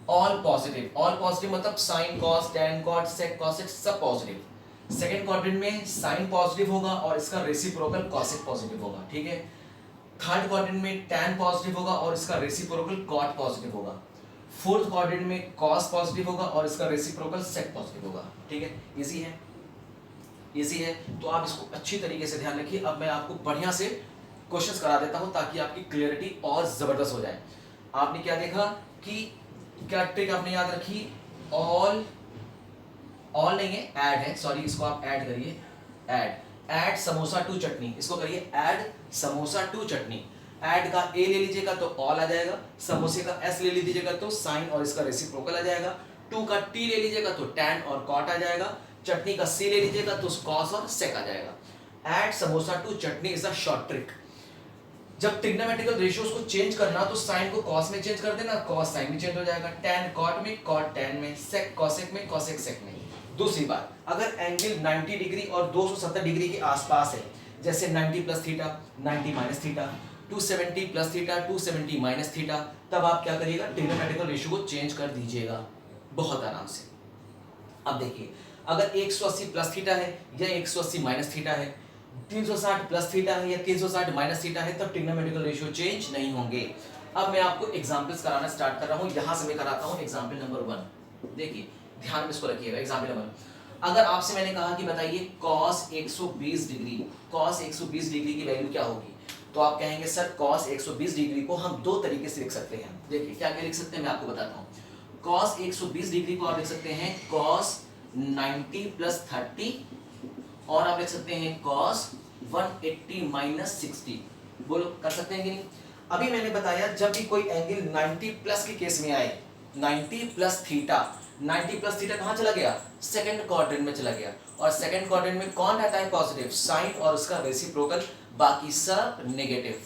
ऑल पॉजिटिव मतलब साइन, कॉस, टैन, कॉट, सेक, कॉसेक सब पॉजिटिव। सेकंड क्वाड्रेंट में साइन पॉजिटिव होगा और इसका रेसिप्रोकल कॉसेक पॉजिटिव होगा, ठीक है। थर्ड क्वाड्रेंट में टैन पॉजिटिव होगा और इसका रेसिप्रोकल कॉट पॉजिटिव होगा। फोर्थ क्वाड्रेंट में कॉस पॉजिटिव होगा और इसका रेसिप्रोकल सेक पॉजिटिव होगा। ठीक है, इजी है, इजी है। तो आप इसको अच्छी तरीके से ध्यान रखिए। अब मैं आपको बढ़िया से क्वेश्चंस करा देता हूं ताकि आपकी क्लियरिटी और जबरदस्त हो जाए। आपने क्या देखा कि क्या ट्रिक आपने याद रखी, ऑल नहीं है, ऐड है, सॉरी, इसको आप ऐड करिए, ऐड समोसा टू चटनी, इसको करिए add samosa to chutney. Add का ए ले लीजिएगा तो ऑल आ जाएगा, समोसे का एस ले लीजिएगा तो साइन और इसका रेसिप्रोकल आ जाएगा, टू का टी ले लीजिएगा तो टैन और कॉट आ जाएगा, चटनी का सी ले लीजिएगा तो कॉस और सेक आ जाएगा। Add samosa to chutney is a short trick. जब ट्रिग्नोमेट्रिकल रेशियोज को चेंज करना तो साइन को कॉस में चेंज कर देना, कॉस साइन में चेंज हो जाएगा, टैन कॉट में, कॉट टैन में, सेक कॉसेक में, कॉसेक सेक में। दूसरी बात, अगर एंगल 90 डिग्री और 270 डिग्री के आसपास है, जैसे 90 plus theta, 90 minus theta, 270 plus theta, 270 minus theta, तब आप क्या करिएगा, ट्रिग्नोमेट्रिकल रेशियो को चेंज कर दीजिएगा बहुत आराम से। अब देखिए, अगर 180 प्लस थीटा है या 180 माइनस थीटा है, 360 प्लस थीटा है या 360 माइनस थीटा है, तब ट्रिग्नोमेट्रिकल रेशियो चेंज नहीं होंगे। अब मैं आपको एग्जांपल्स कराना स्टार्ट कर रहा हूं, यहां से मैं कराता हूं एग्जांपल नंबर 1। देखिए, ध्यान में इसको रखिएगा। एग्जांपल नंबर, अगर आपसे मैंने कहा कि बताइए cos 120 डिग्री, cos 120 डिग्री की वैल्यू क्या होगी, तो आप कहेंगे सर cos 120 डिग्री को हम दो तरीके से लिख सकते हैं। देखिए क्या क्या लिख सकते हैं, मैं आपको बताता हूँ। cos 120 डिग्री को आप लिख सकते हैं cos 90 प्लस 30, और आप लिख सकते हैं cos 180 माइनस 60। बोलो, कर सकते हैं कि नहीं? अभी मैंने बताया जब भी कोई एंगल 90 प्लस के केस में आए, 90 प्लस थीटा, 90 प्लस थीटा कहाँ चला गया, सेकंड क्वाड्रेंट में चला गया, और सेकंड क्वाड्रेंट में कौन रहता है पॉजिटिव, साइन और उसका रेसिप्रोकल, बाकी सब नेगेटिव,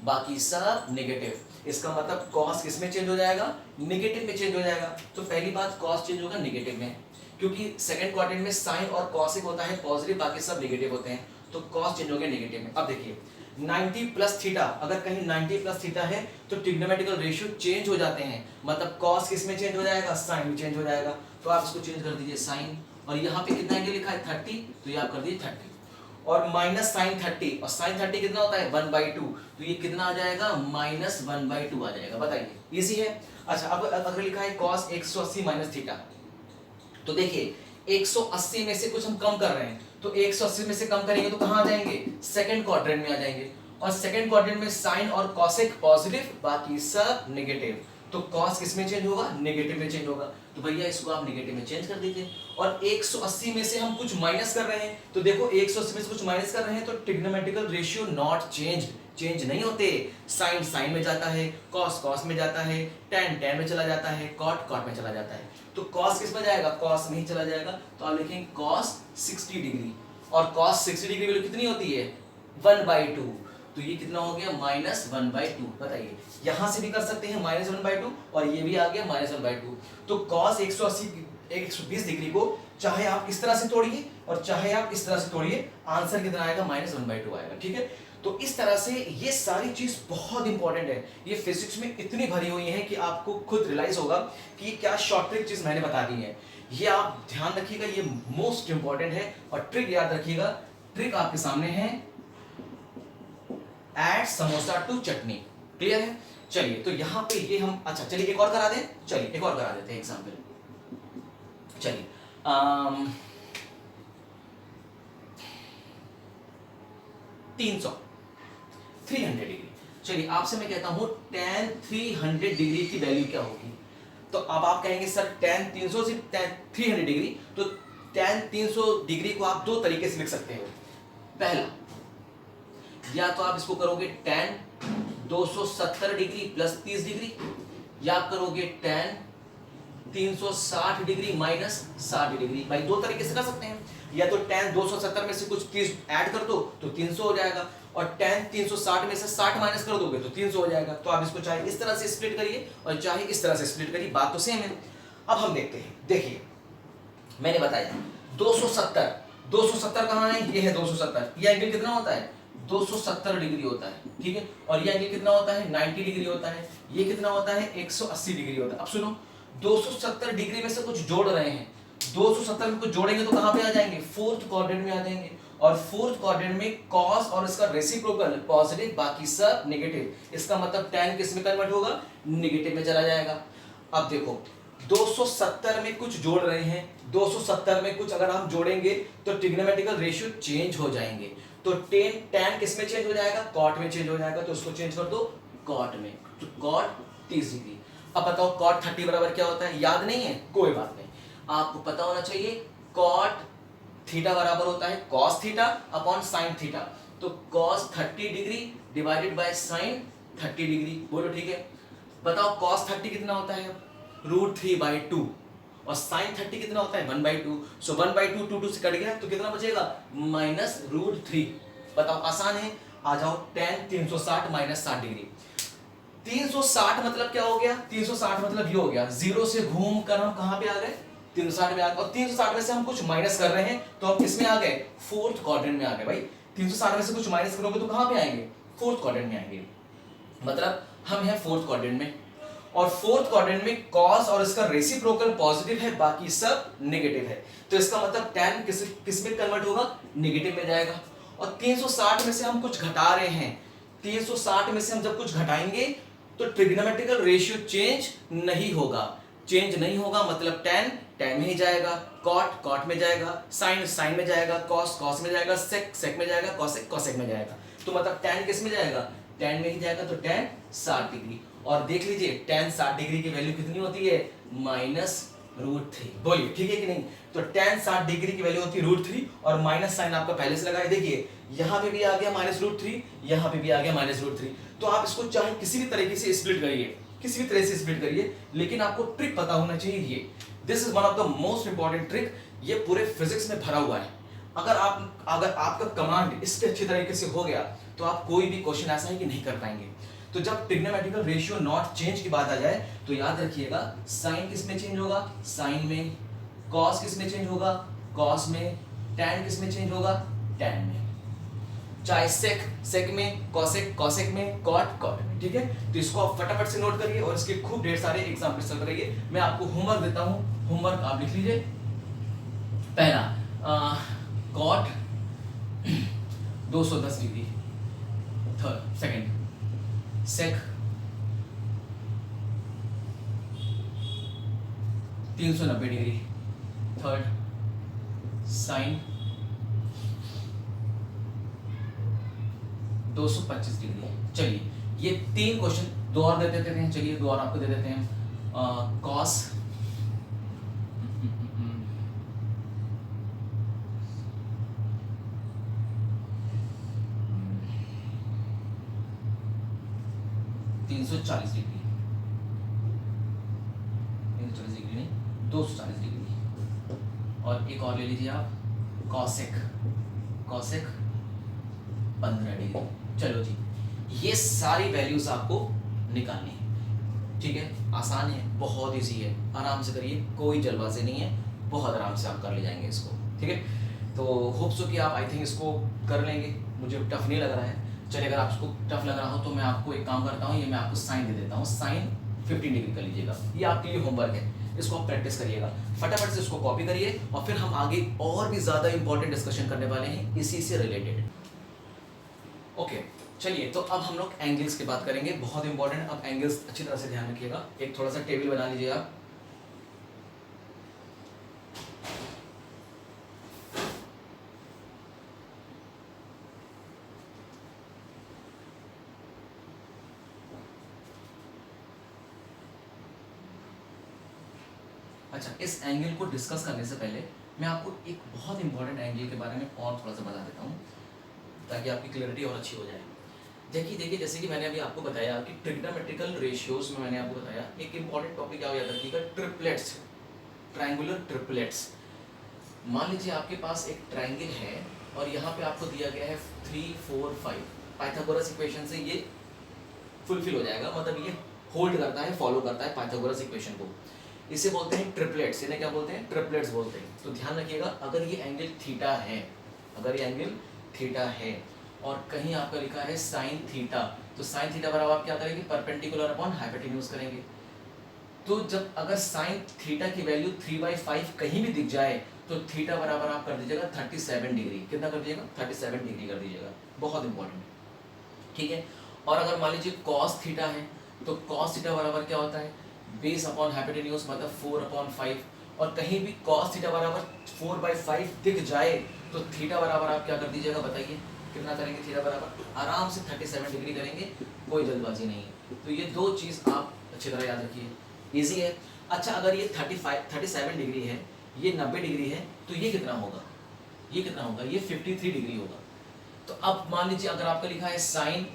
बाकी सब नेगेटिव। इसका मतलब कॉस किस में चेंज हो जाएगा, नेगेटिव में चेंज हो जाएगा। तो पहली बात, कॉस चेंज होगा नेगेटिव में, क्योंकि सेकंड क्वाड्रेंट में साइन और कॉसिक होता है पॉजिटिव, बाकी सब नेगेटिव होते हैं, तो कॉस चेंज हो गया नेगेटिव में। अब देखिए 90 प्लस थीटा, अगर कहीं 90 प्लस थीटा है तो ट्रिग्नोमेट्रिकल रेशियो चेंज हो जाते हैं, मतलब कॉस किस में चेंज हो जाएगा, साइन में चेंज हो जाएगा। तो आप इसको चेंज कर दीजिए साइन, और यहाँ पे कितना एंगल लिखा है 30, तो ये आप कर दीजिए 30, और माइनस साइन 30, और साइन 30 कितना होता है 1/2, तो ये कितना आ जाएगा माइनस 1/2 आ जाएगा। बताइए, इजी है। अच्छा, अब अगर लिखा है cos 180 माइनस थीटा, तो देखिए 180 में से कुछ हम कम कर रहे हैं, तो 180 में से कम करेंगे तो कहां आ जाएंगे, सेकंड क्वाड्रेंट में आ जाएंगे, और सेकंड क्वाड्रेंट में साइन और कॉसेक पॉजिटिव, बाकी सब नेगेटिव, तो कॉस किस में चेंज होगा, नेगेटिव में चेंज होगा। तो भैया इसको आप नेगेटिव में चेंज कर दीजिए। और 180 में से हम कुछ माइनस कर रहे हैं, तो देखो 180 में से कुछ माइनस कर रहे हैं तो trigonometrical ratio not change, change नहीं होते। साइन साइन में जाता है, कॉस कॉस में जाता है, टैन टैन में चला जाता है, कॉट कॉट में चला जाता है। तो कॉस किस में जाएगा, कॉस में ही चला जाएगा। तो आप लिखेंगे कॉस 60 डिग्री, और कॉस 60 डिग्री वैल्यू कितनी होती है 1/2, तो ये कितना हो गया माइनस 1/2। बताइए, यहां से भी कर सकते हैं माइनस 1/2, और ये भी आ गया माइनस 1/2। तो कॉस 120 डिग्री को चाहे आप इस तरह से तोड़िए और चाहे आप इस तरह से तोड़िए, आंसर कितना आएगा माइनस 1/2 आएगा। ठीक है, तो इस तरह से ये सारी चीज बहुत इंपॉर्टेंट है, ये फिजिक्स में इतनी भरी हुई है कि आपको खुद रियलाइज होगा कि ये क्या शॉर्ट ट्रिक चीज मैंने बता दी है। ये आप ध्यान रखिएगा, ये मोस्ट इंपॉर्टेंट है। और ट्रिक याद रखिएगा, ट्रिक आपके सामने है, add samosa to chutney. Clear है? चलिए, तो यहां पे ये हम, अच्छा चलिए एक और करा दें, चलिए एक और करा देते हैं एग्जांपल। चलिए 300 डिग्री। चलिए आपसे मैं कहता हूं tan 300 डिग्री की वैल्यू क्या होगी। तो अब आप कहेंगे सर tan 300 से tan 300 डिग्री, तो tan 300 डिग्री को आप दो तरीके से लिख सकते हो। पहला, या तो आप इसको करोगे tan 270 डिग्री प्लस 30 डिग्री, या आप करोगे tan 360 डिग्री माइनस 60 डिग्री। भाई दो तरीके से कर सकते हैं, या तो tan 270 में से कुछ 30 ऐड कर दो तो 300 हो जाएगा, और tan 360 में से 60 माइनस कर दोगे तो 300 हो जाएगा। तो आप इसको चाहे इस तरह से स्प्लिट करिए और चाहे इस तरह से स्प्लिट करिए, बात तो सेम है। अब हम देखते हैं, देखिए मैंने बताया 270 कहाँ है, ये है 270। ये एंगल कितना होता है 270 डिग्री होता है, ठीक है। और ये एंगल कितना होता है 90 डिग्री होता है। ये कितना होता है 180 डिग्री होता है। अब सुनो, 270 डिग्री में से कुछ जोड़ रहे हैं, 270 में कुछ जोड़ेंगे तो कहां पे आ जाएंगे, फोर्थ क्वाड्रेंट में आ जाएंगे। और फोर्थ क्वाड्रेंट में कॉस और इसका रेसिप्रोकल पॉजिटिव, बाकी सब नेगेटिव। इसका मतलब tan किस में कन्वर्ट होगा, नेगेटिव में चला जाएगा। अब देखो 270 में कुछ जोड़ रहे हैं, 270 में कुछ अगर हम जोड़ेंगे तो ट्रिग्नोमेट्रिकल रेशियो चेंज हो जाएंगे। तो tan किस में चेंज हो जाएगा, कॉट में चेंज हो जाएगा, तो उसको चेंज कर दो कॉट में, तो कॉट 30 डिग्री। अब बताओ कॉट 30 बराबर क्या होता है, याद नहीं है कोई बात नहीं, आपको पता होना चाहिए। कॉट थीटा बराबर होता है cos theta upon sine theta, तो cos 30 degree divided by sine 30 degree. बोलो ठीक है। बताओ कॉस 30 कितना होता है, √3/2, और साइन 30 कितना होता है 1/2। सो 1/2 2 से कट गया तो कितना बचेगा -√3। बताओ आसान है, आ जाओ tan 360 माइनस 60 डिग्री। 360 मतलब क्या हो गया, 360 मतलब ये हो गया, जीरो से घूम कर हम कहां पे आ गए 360 में आ गए, और 360 में से हम कुछ माइनस कर रहे हैं तो हम किसमें आ गए, फोर्थ क्वाड्रेंट में आ गए। भाई 360 में से कुछ माइनस करोगे तो कहां पे आएंगे, फोर्थ क्वाड्रेंट में आएंगे। मतलब हम हैं फोर्थ क्वाड्रेंट में, और फोर्थ क्वाड्रेंट में कॉस और इसका रेसिप्रोकल पॉजिटिव है, बाकी सब नेगेटिव है। तो इसका मतलब tan किस में कन्वर्ट होगा, नेगेटिव में जाएगा। और 360 में से हम कुछ घटा रहे हैं, 360 में से हम जब कुछ घटाएंगे तो ट्रिग्नोमेट्रिकल रेशियो चेंज नहीं होगा। चेंज नहीं होगा मतलब tan में ही जाएगा, कॉट में जाएगा, साइन में जाएगा, कॉस में जाएगा, सेक में जाएगा, कॉसेक में जाएगा। तो मतलब tan किस में जाएगा, tan में ही जाएगा, तो tan 60 डिग्री। और देख लीजिए tan 60 डिग्री की वैल्यू कितनी होती है, -√3। बोलिए ठीक है कि नहीं। तो tan 60 डिग्री की वैल्यू होती है √3, और माइनस साइन आपका पहले से लगाए, देखिए यहां पे भी आ गया -√3, यहां पे भी आ गया -√3। तो आप इसको चाहे किसी भी तरीके से स्प्लिट करिए, किसी भी तरह से स्प्लिट करिए, लेकिन आपको ट्रिक पता होना चाहिए ये। This is one of the most important trick, ये पूरे फिजिक्स में भरा हुआ है। अगर आपका कमांड इसके अच्छी तरीके से हो गया तो आप कोई भी क्वेश्चन ऐसा है कि नहीं कर पाएंगे। तो जब ट्रिग्नोमेट्रिकल रेशियो नॉट चेंज की बात आ जाए तो याद रखिएगा साइन किस में चेंज होगा, साइन में, कॉस किस में चेंज होगा, कॉस में, tan किस में चेंज होगा, tan में, चाहे सेक में, कॉसेक में, कॉट में। ठीक है, तो इसको आप फटाफट से नोट करिए और इसके खूब ढेर सारे एग्जांपल्स सॉल्व करिए। मैं आपको होमवर्क देता हूं, होमवर्क आप लिख लीजिए। पहला कॉट 210 डिग्री, सेकंड सेक 390 डिग्री, थर्ड साइन 225 डिग्री। चलिए ये 3 क्वेश्चन दो और दे देते हैं, चलिए दो और आपको दे देते हैं। कॉस 340 डिग्री, 340 डिग्री नहीं 240 डिग्री, और एक और ले लीजिए आप कॉसेक 15 डिग्री। चलो जी, ये सारी वैल्यूज आपको निकालनी है। ठीक है, आसान है, बहुत इजी है, आराम से करिए, कोई जल्दबाजी नहीं है, बहुत आराम से आप कर ले जाएंगे इसको। ठीक है, तो होप सो कि आप आई थिंक इसको कर लेंगे, मुझे टफ नहीं लग रहा है। चलिए अगर आपको टफ लग रहा हो तो मैं आपको एक काम करता हूँ, ये मैं आपको साइन दे देता हूँ, साइन 15 डिग्री कर लीजिएगा, ये आपके लिए होमवर्क है, इसको आप प्रैक्टिस करिएगा, फटाफट से इसको कॉपी करिए, और फिर हम आगे और भी ज़्यादा इंपॉर्टेंट डिस्कशन करने वाले हैं इसी से रिलेटेड। ओके चलिए, तो अब हम लोग एंगल्स की बात करेंगे, बहुत इंपॉर्टेंट। अब एंगल्स अच्छी तरह से ध्यान रखिएगा, एक थोड़ा सा टेबल बना लीजिए आप। अच्छा, इस एंगल को डिस्कस करने से पहले मैं आपको एक बहुत इंपॉर्टेंट एंगल के बारे में और थोड़ा सा बता देता हूँ, ताकि आपकी क्लैरिटी और अच्छी हो जाए। देखिए जैसे कि मैंने अभी आपको बताया कि ट्रिग्नोमेट्रिकल रेशियोज में मैंने आपको बताया एक इंपॉर्टेंट टॉपिक क्या याद रखिएगा, ट्रिपलेट्स, ट्रायंगुलर ट्रिपलेट्स। मान लीजिए आपके पास एक ट्रायंगल है और यहाँ पे आपको दिया गया है 3 4 5, पाइथागोरस इक्वेशन से ये फुलफिल हो जाएगा, मतलब ये होल्ड करता है, फॉलो करता है पाइथागोरस इक्वेशन को। इसे बोलते हैं ट्रिपलेट्स, इन्हें क्या बोलते हैं, ट्रिपलेट्स बोलते हैं। तो ध्यान रखिएगा, अगर ये एंगल थीटा है, अगर ये एंगल थीटा है और कहीं आपका लिखा है साइन थीटा, तो साइन थीटा बराबर आप क्या करेंगे, परपेंडिकुलर अपॉन हाइपोटेन्यूज करेंगे। तो जब अगर साइन थीटा की वैल्यू 3/5 कहीं भी दिख जाए तो थीटा बराबर आप कर दीजिएगा 37 डिग्री। कितना कर दीजिएगा, 37 डिग्री कर दीजिएगा, बहुत इंपॉर्टेंट। ठीक है, और अगर मान लीजिए कॉस थीटा है तो कॉस थीटा बराबर क्या होता है, बेस अपॉन हाइपोटेन्यूज मतलब 4/5, और कहीं भी cos थीटा बराबर 4/5 दिख जाए तो थीटा बराबर आप क्या कर दीजिएगा, बताइए कितना करेंगे, थीटा बराबर आराम से 37 डिग्री करेंगे, कोई जल्दबाजी नहीं है। तो ये दो चीज़ आप अच्छी तरह याद रखिए, इजी है। अच्छा अगर ये 37 डिग्री है, ये 90 डिग्री है, तो ये कितना होगा, ये कितना होगा, ये 53 डिग्री होगा। तो अब मान लीजिए अगर आपका लिखा है साइन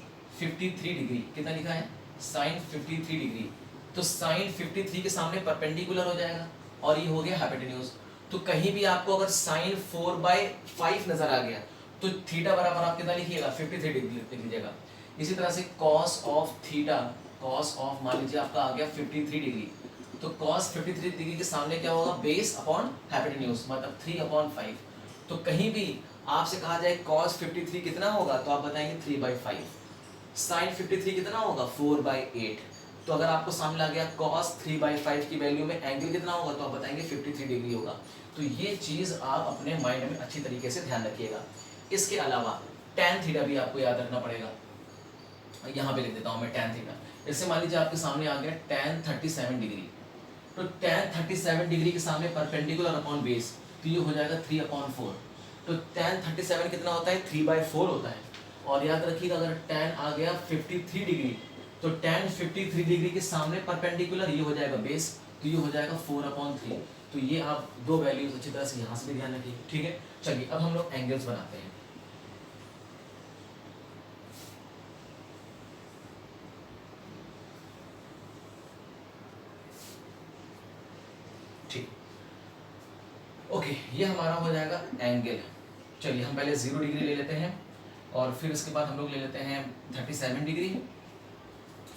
53 डिग्री, कितना लिखा है, साइन 53 डिग्री, तो साइन 53 के सामने परपेंडिकुलर हो जाएगा और ये हो गया हाइपोटेन्यूज। तो कहीं भी आपको अगर साइन 4/5 नजर आ गया तो थीटा बराबर आप कितना लिखिएगा, 53 डिग्री लिख लीजिएगा। इसी तरह से cos of theta, cos of मान लीजिए आपका आ गया 53 डिग्री, तो कॉस 53 डिग्री के सामने क्या होगा, बेस अपॉन हाइपोटेन्यूज मतलब 3/5। तो कहीं भी आपसे कहा जाए cos 53 कितना होगा, तो आप बताएंगे 3/5। sin 53 कितना होगा, 4/8। तो अगर आपको सामने आ गया cos 3/5 की वैल्यू में एंगल कितना होगा, तो आप बताएंगे 53 डिग्री होगा। तो ये चीज़ आप अपने माइंड में अच्छी तरीके से ध्यान रखिएगा। इसके अलावा tan थीटा भी आपको याद रखना पड़ेगा, यहाँ पे लिख देता हूँ मैं tan थीटा। इससे मान लीजिए आपके सामने आ गया tan 37 डिग्री, तो tan 37 डिग्री के सामने परपेंडिकुलर अपॉन बेस, तो ये हो जाएगा 3/4। तो tan 37 कितना होता है, 3/4 होता है। और याद रखिएगा अगर tan आ गया 53 डिग्री, तो tan 53 डिग्री के सामने परपेंडिकुलर ये हो जाएगा बेस, तो ये हो जाएगा 4/3। तो ये आप दो वैल्यूज अच्छी तरह से यहाँ से भी ध्यान रखिए, ठीक है। चलिए अब हम लोग एंगल्स बनाते हैं। ठीक, ओके, ये हमारा हो जाएगा एंगल। चलिए हम पहले 0 डिग्री ले लेते हैं और फिर इसके बाद हम लोग ले लेते हैं 37 डिग्री,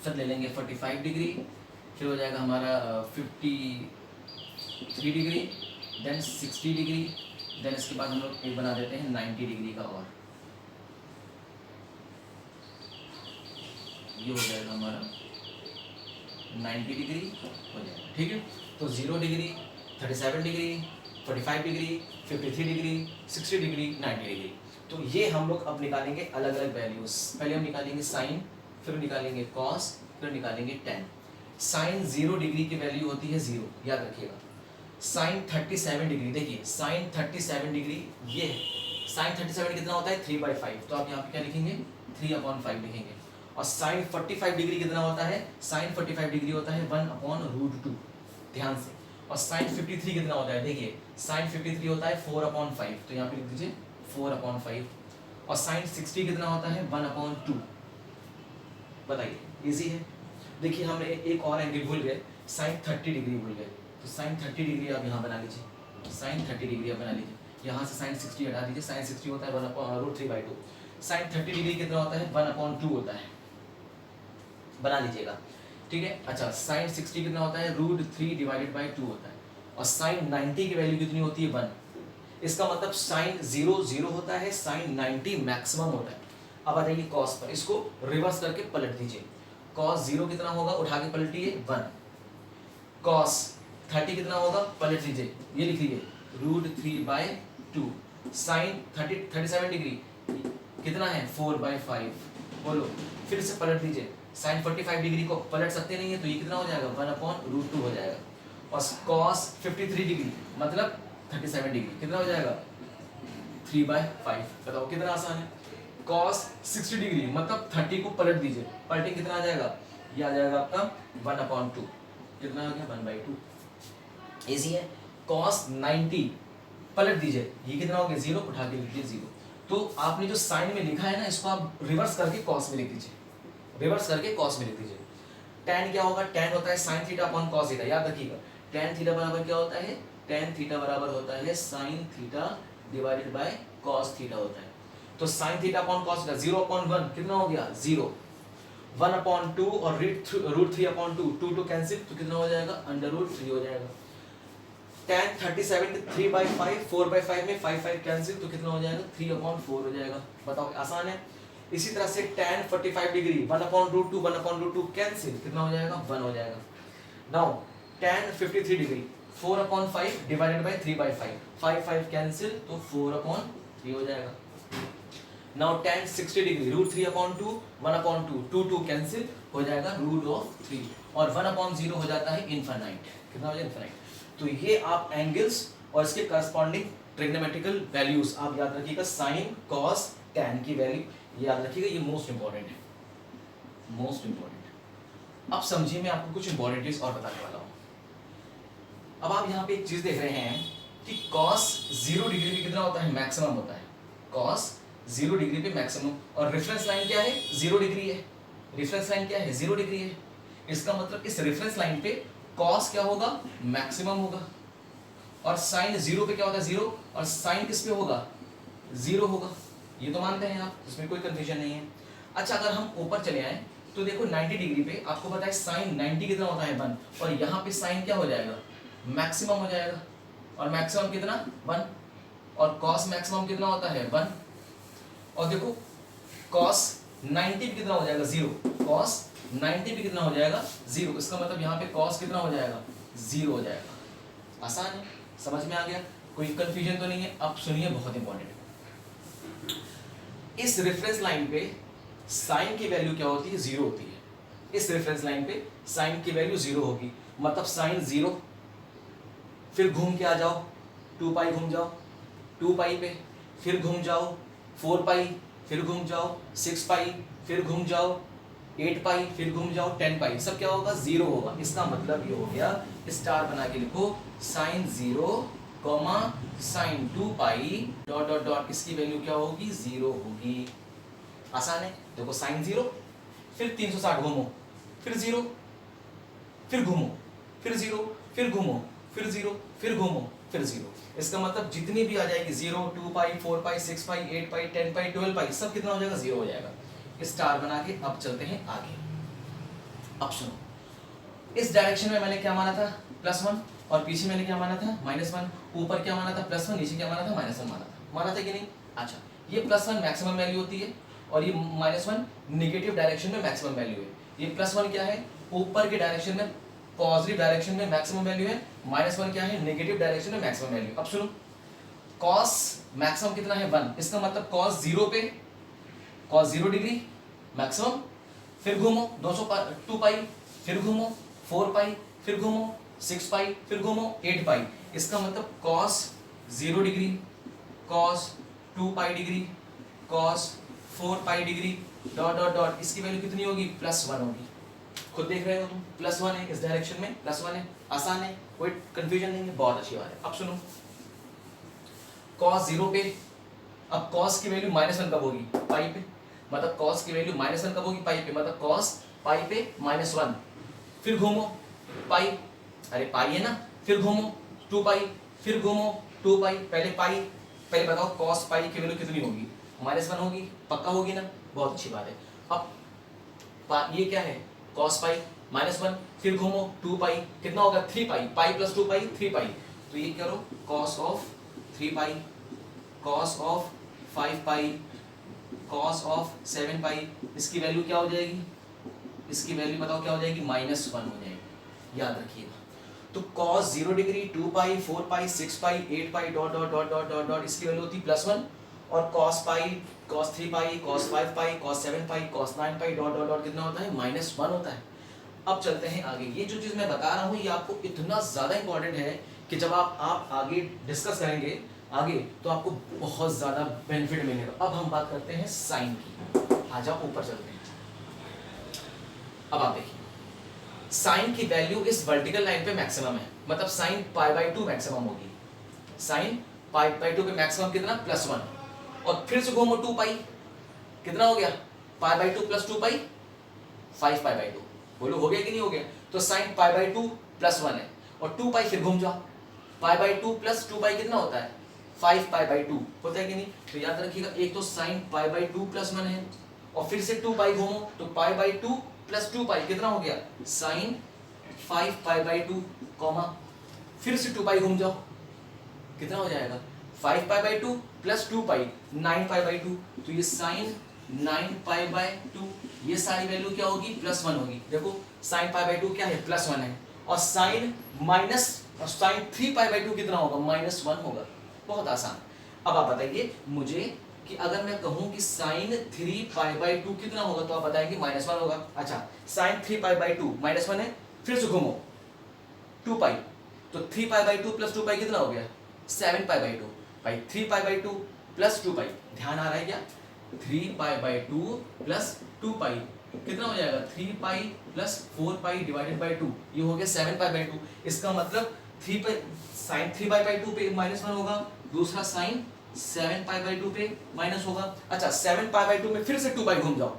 फिर ले लेंगे 45 डिग्री, फिर हो जाएगा हमारा 53 डिग्री, देन 60 डिग्री, देन इसके बाद हम लोग एक बना देते हैं 90 डिग्री का, और ये हो जाएगा हमारा 90 डिग्री हो जाएगा, ठीक है। तो 0 degree, 37 degree, 45 degree, 53 degree, 60 degree, 90 degree. तो ये हम लोग अब निकालेंगे अलग अलग वैल्यूज। पहले हम निकालेंगे साइन, फिर निकालेंगे कॉस, फिर निकालेंगे टेन। साइन 0 डिग्री की वैल्यू होती है 0, याद रखिएगा। साइन 37 डिग्री, देखिए साइन 37 डिग्री ये है, साइन 37 कितना होता है 3/5, तो आप यहाँ पे क्या लिखेंगे 3/5 लिखेंगे। और साइन 45 डिग्री कितना होता है, साइन 45 डिग्री होता है 1/√2, ध्यान से। और साइन 53 कितना होता है, देखिए साइन 53 होता है 4/5, तो यहाँ पे लिख दीजिए 4/5। और साइन 60 कितना होता है 1/2, बताइए, इजी है। देखिए हमने एक और एंगल भूल गए, साइन 30 डिग्री भूल गए, तो साइन 30 डिग्री आप यहाँ बना लीजिए, साइन 30 डिग्री आप बना लीजिए। यहाँ से साइन 60 हटा दीजिए, साइन 60 होता है 1/√3/2। साइन 30 डिग्री कितना होता है 1/2 होता है, बना लीजिएगा, ठीक है। अच्छा साइन 60 कितना होता है √3/2 होता है। और साइन 90 की वैल्यू कितनी होती है 1। इसका मतलब साइन 0 0 होता है, साइन 90 मैक्सिमम होता है। अब आ जाइए कॉस पर, इसको रिवर्स करके पलट दीजिए। कॉस 0 कितना होगा, उठा के पलटिए 1। कॉस 30 कितना होगा, पलट दीजिए, ये लिख लीजिए √3/2। साइन 37 डिग्री कितना है 4/5, बोलो, फिर से पलट दीजिए। साइन 45 डिग्री को पलट सकते नहीं है, तो ये कितना हो जाएगा 1/√2 हो जाएगा। और कॉस 53 डिग्री मतलब 37 डिग्री कितना हो जाएगा 3/5। बताओ कितना आसान है। कॉस 60 डिग्री मतलब 30 को पलट दीजिए, पलटे कितना आ जाएगा, ये आ जाएगा आपका 1/2, कितना आ गया 1/2, इजी है। कॉस 90 पलट दीजिए, ये कितना हो गया 0, उठा के लिखिए 0। तो आपने जो साइन में लिखा है ना, इसको आप रिवर्स करके कॉस में लिख दीजिए, रिवर्स करके कॉस में लिख दीजिए। tan क्या होगा, tan होता है sin theta upon cos theta, याद रखिएगा। tan थीटा बराबर क्या होता है, tan थीटा बराबर होता है sin theta divided bye cos theta होता है। तो sin theta upon cos theta 0/1 कितना हो गया 0, 1/2 और √3/2, 2 कैंसिल, तो कितना हो जाएगा √3 हो जाएगा। tan 37 के 3/5, 4/5 में 5 कैंसिल, तो कितना हो जाएगा 3/4 हो जाएगा। बताओ आसान है। इसी तरह से tan 45 डिग्री 1/√2, 1/√2 कैंसिल, कितना हो जाएगा 1 हो जाएगा। Now tan 53 degree 4/5 divided by 3/5, 5 cancel, तो 4/3 हो जाएगा। नाउ tan 60 डिग्री √3/2, 1/2, 2 कैंसिल हो जाएगा √3। और 1/0 हो जाता है इनफाइनाइट। कितना हो जाए इनफाइनाइट। तो ये आप एंगल्स और इसके करस्पॉन्डिंग ट्रिग्नोमेट्रिकल वैल्यूज आप याद रखिएगा, साइन कॉस टैन की वैल्यू याद रखिएगा, ये मोस्ट इंपॉर्टेंट है, मोस्ट इंपॉर्टेंट। अब समझिए मैं आपको कुछ इंपॉर्टेंट चीज और बताने वाला हूं। अब आप यहाँ पे एक चीज देख रहे हैं कि cos 0 डिग्री पे कितना होता है, मैक्सिमम होता है, cos 0 डिग्री पे मैक्सिमम। और रेफरेंस लाइन क्या है, 0 डिग्री है। रेफरेंस लाइन क्या है, 0 डिग्री है। इसका मतलब इस रेफरेंस लाइन पे cos क्या होगा, मैक्सिमम होगा। और साइन 0 पे क्या होता है, 0, और साइन किस पे होगा, 0 होगा। ये तो मानते हैं आप, इसमें कोई कंफ्यूजन नहीं है। अच्छा, अगर हम ऊपर चले आए तो देखो 90 डिग्री पे आपको पता है साइन 90 कितना होता है, 1, और यहाँ पे साइन क्या हो जाएगा, मैक्सिमम हो जाएगा। और मैक्सिमम कितना, 1, और कॉस मैक्सिमम कितना होता है, 1। और देखो कॉस 90 पे कितना हो जाएगा, 0, कॉस 90 पे कितना हो जाएगा, 0। इसका मतलब यहाँ पे कॉस कितना हो जाएगा, 0 हो जाएगा। आसान है, समझ में आ गया, कोई कंफ्यूजन तो नहीं है। अब सुनिए, बहुत इंपॉर्टेंट, इस रेफरेंस लाइन पे साइन की वैल्यू क्या होती है, 0 होती है। इस रेफरेंस लाइन पे साइन की वैल्यू 0 होगी, मतलब साइन 0, फिर घूम के आ जाओ 2 पाई, घूम जाओ 2 पाई पे, फिर घूम जाओ 4 पाई, फिर घूम जाओ 6 पाई, फिर घूम जाओ 8 पाई, फिर घूम जाओ 10 पाई, सब क्या होगा, 0 होगा। इसका मतलब ये हो गया, स्टार बना के लिखो, साइन 0 कॉमा साइन 2 पाई डॉट डॉट डॉट, इसकी वैल्यू क्या होगी, 0 होगी। आसान है, देखो साइन 0, फिर 360 घूमो, फिर 0, फिर घूमो, फिर 0, फिर घूमो, फिर 0, फिर घूमो, फिर 0। इसका मतलब जितनी भी आ जाएगी 0, 2 पाई, 4 पाई, 6 पाई, 8 पाई, 10 पाई, 12 पाई, सब कितना हो जाएगा, 0 हो जाएगा। स्टार बना के अब चलते हैं आगे। अब सुनो, इस डायरेक्शन में मैंने क्या माना था, +1, और पीछे मैंने क्या माना था, -1। ऊपर क्या माना था, +1, नीचे क्या माना था, -1 माना था कि नहीं। अच्छा, ये +1 मैक्सिमम वैल्यू होती है, और ये -1 नेगेटिव डायरेक्शन में मैक्सिमम वैल्यू है। ये +1 क्या है, ऊपर के डायरेक्शन में, पॉजिटिव डायरेक्शन में मैक्सिमम वैल्यू है, -1 क्या है, नेगेटिव डायरेक्शन में मैक्सिमम वैल्यू। अब सुनो, cos मैक्सिमम कितना है, 1, इसका मतलब cos 0 पे, cos 0 डिग्री मैक्सिमम, फिर घूमो 2 पाई, फिर घूमो 4 पाई, फिर घूमो 6 पाई, फिर घूमो 8 पाई। इसका मतलब cos 0 degree, cos 2 pi degree, cos 4 pi degree dot dot dot, इसकी वैल्यू कितनी होगी, +1 होगी। खुद देख रहे हो तुम, +1 है, इस डायरेक्शन में +1 है। आसान है, कोई कंफ्यूजन नहीं है, बहुत अच्छी बात है। अब सुनो, cos 0 पे, अब cos की वैल्यू -1 कब होगी, पाई पे, मतलब cos की वैल्यू -1 कब होगी, पाई पे, मतलब cos पाई पे -1, फिर घूमो पाई, अरे पाई है ना, फिर घूमो 2 पाई, फिर घूमो 2 पाई, पहले पाई, पहले बताओ cos पाई की वैल्यू कितनी होगी, -1 होगी, पक्का होगी ना, बहुत अच्छी बात है। अब ये क्या है, cos पाई -1, फिर घूमो 2 पाई, कितना होगा, 3 पाई, पाई प्लस 2 पाई 3 पाई, तो ये करो cos of 3 pi, cos of 5 pi, cos of 7 पाई, इसकी वैल्यू क्या हो जाएगी, इसकी वैल्यू बताओ क्या हो जाएगी, -1 हो जाएगी, याद रखिएगा। तो cos 0 degree, 2 pi, 4 pi, 6 pi, 8 pi dot dot dot dot dot dot, इसकी वैल्यू होती +1, और cos pi, cos 3 pi, cos 5 pi, cos 7 pi, cos 9 pi dot dot dot कितना होता है, -1 होता है। अब चलते हैं आगे। ये जो चीज़ मैं बता रहा हूँ ये आपको इतना ज़्यादा इंपॉर्टेंट है कि जब आप आगे डिस्कस करेंगे आगे, तो आपको बहुत ज़्यादा बेनिफिट मिलेगा। अब हम बात करते हैं साइन की, आ जाओ ऊपर चलते हैं। अब आप देखिए, साइन की वैल्यू इस वर्टिकल लाइन पे मैक्सिमम है, मतलब साइन π/2 मैक्सिमम होगी। साइन π/2 पे मैक्सिमम कितना, +1, और फिर से घूमो 2 पाई, कितना हो गया, π/2 + 2 पाई, 5 π/2, बोलो हो गया कि नहीं हो गया। तो साइन π/2 +1 है, और 2 पाई फिर घूम जाओ, π/2 + 2 पाई कितना होता है, 5 π/2 होता है कि नहीं। तो याद रखिएगा, एक तो साइन π/2 +1 है, और फिर से 2 पाई घूमो, तो π/2 + 2 पाई कितना हो गया, साइन 5 π/2, कॉमा फिर से 2 पाई घूम जाओ, कितना हो जाएगा, 5 π/2 + 2 पाई 9 π/2, तो ये साइन 9 π/2, ये सारी वैल्यू क्या होगी, +1 होगी। देखो साइन π/2 क्या है, +1 है, और साइन साइन 3 π/2 कितना होगा, -1 होगा। बहुत आसान। अब आप बताइए मुझे कि अगर मैं कहूं कि साइन 3π/2 कितना होगा, तो आप बताएंगे -1 होगा। अच्छा, साइन 3π/2 -1 है, फिर से घूमो 2π, तो 3π/2 प्लस 2π कितना हो गया 7π/2, भाई 3π/2 प्लस 2π, ध्यान आ रहा है क्या, 3π/2 प्लस 2π कितना हो जाएगा 3π प्लस 4π डिवाइडेड बाई 2, ये हो गया 7π/2। इसका मतलब 3π साइन 3π/2 पे -1 होगा, दूसरा साइन 7π/2 पे माइनस होगा। अच्छा, 7π/2 में फिर से 2π घूम जाओ,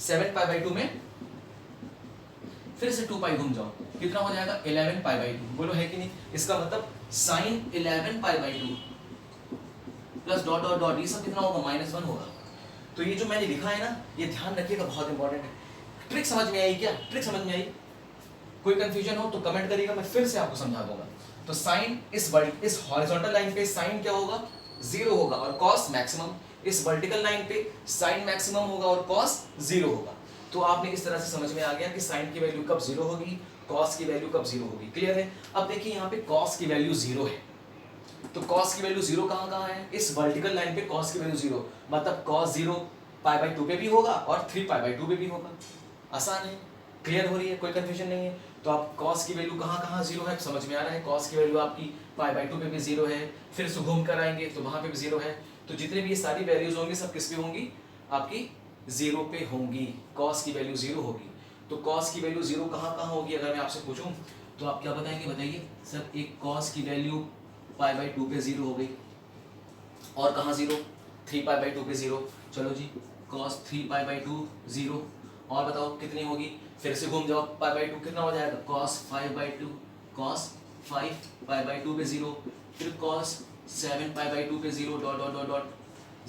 7π/2 में फिर से 2π घूम जाओ, कितना हो जाएगा 11π/2, बोलो है कि नहीं। इसका मतलब sine 11π/2 plus dot dot dot, ये सब कितना होगा -1 होगा। तो ये जो मैंने लिखा है ना, ये ध्यान रखिएगा, बहुत इंपॉर्टेंट है। ट्रिक समझ में आई क्या, ट्रिक समझ में आई? कोई कंफ्यूजन हो तो कमेंट करिएगा, मैं फिर से आपको समझा दूंगा। तो साइन इस हॉरिजॉन्टल लाइन पे साइन क्या होगा 0 होगा और कॉस मैक्सिमम, इस वर्टिकल लाइन पे साइन मैक्सिमम होगा और कॉस 0 होगा। तो आपने इस तरह से समझ में आ गया कि साइन की वैल्यू कब 0 होगी, कॉस की वैल्यू कब 0 होगी। क्लियर है? अब देखिए यहाँ पे कॉस की वैल्यू 0 है, तो कॉस की वैल्यू 0 कहाँ है, इस वर्टिकल लाइन पे कॉस की वैल्यू 0, मतलब कॉस 0 π/2 पे भी होगा और 3π/2 पे भी होगा। आसान है, क्लियर हो रही है, कोई कंफ्यूजन नहीं है। तो आप कॉस की वैल्यू कहाँ 0 है, समझ में आ रहा है। कॉस की वैल्यू आपकी π/2 पे भी 0 है, फिर से घूम कर आएंगे तो वहां पे भी 0 है। तो जितने भी ये सारी वैल्यूज होंगी सब किस पे होंगी, आपकी 0 पे होंगी, कॉस की वैल्यू 0 होगी। तो कॉस की वैल्यू 0 कहाँ होगी, अगर मैं आपसे पूछूं तो आप क्या बताएंगे, बताइए सर। एक कॉस की वैल्यू π/2 पे 0 हो गई, और कहाँ 0, 3π/2 पे 0। चलो जी, cos 3π/2 0, और बताओ कितनी होगी, फिर से घूम जाओ π/2 कितना हो जाएगा cos 5/2, cos 5π/2 पे 0, फिर cos 7π/2 पे 0 डॉट डॉट डॉट डॉट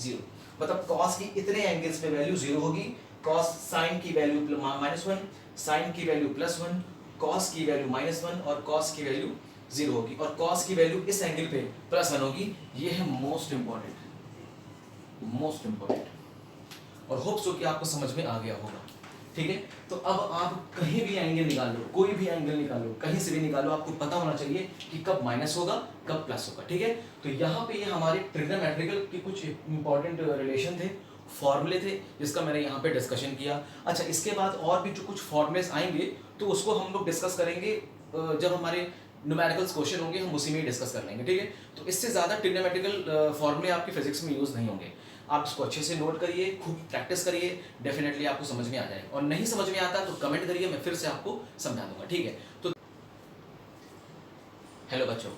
0। मतलब cos की इतने एंगल्स पे वैल्यू 0 होगी। cos साइन की वैल्यू -1, साइन की वैल्यू +1, cos की वैल्यू -1 और cos की वैल्यू 0 होगी, और cos की वैल्यू इस एंगल पे +1 होगी। ये है मोस्ट इंपॉर्टेंट, मोस्ट इंपॉर्टेंट, और होप सो कि आपको समझ में आ गया होगा। ठीक है, तो अब आप कहीं भी एंगल निकाल लो, कोई भी एंगल निकालो, कहीं से भी निकालो, आपको पता होना चाहिए कि कब माइनस होगा कब प्लस होगा। ठीक है, तो यहाँ पे ये हमारे ट्रिग्नोमेट्रिकल के कुछ इंपॉर्टेंट रिलेशन थे, फॉर्मूले थे, जिसका मैंने यहाँ पे डिस्कशन किया। अच्छा, इसके बाद और भी जो कुछ फॉर्मूलेस आएंगे तो उसको हम लोग डिस्कस करेंगे जब हमारे न्यूमेरिकल्स क्वेश्चन होंगे, हम उसी में ही डिस्कस कर लेंगे। ठीक है, तो इससे ज़्यादा ट्रिग्नोमेट्रिकल फॉर्मूले आपके फिजिक्स में यूज़ नहीं होंगे। आप इसको अच्छे से नोट करिए, खूब प्रैक्टिस करिए, डेफिनेटली आपको समझ में आ जाएगा। और नहीं समझ में आता तो कमेंट करिए, मैं फिर से आपको समझा दूंगा। ठीक है, तो हेलो बच्चों,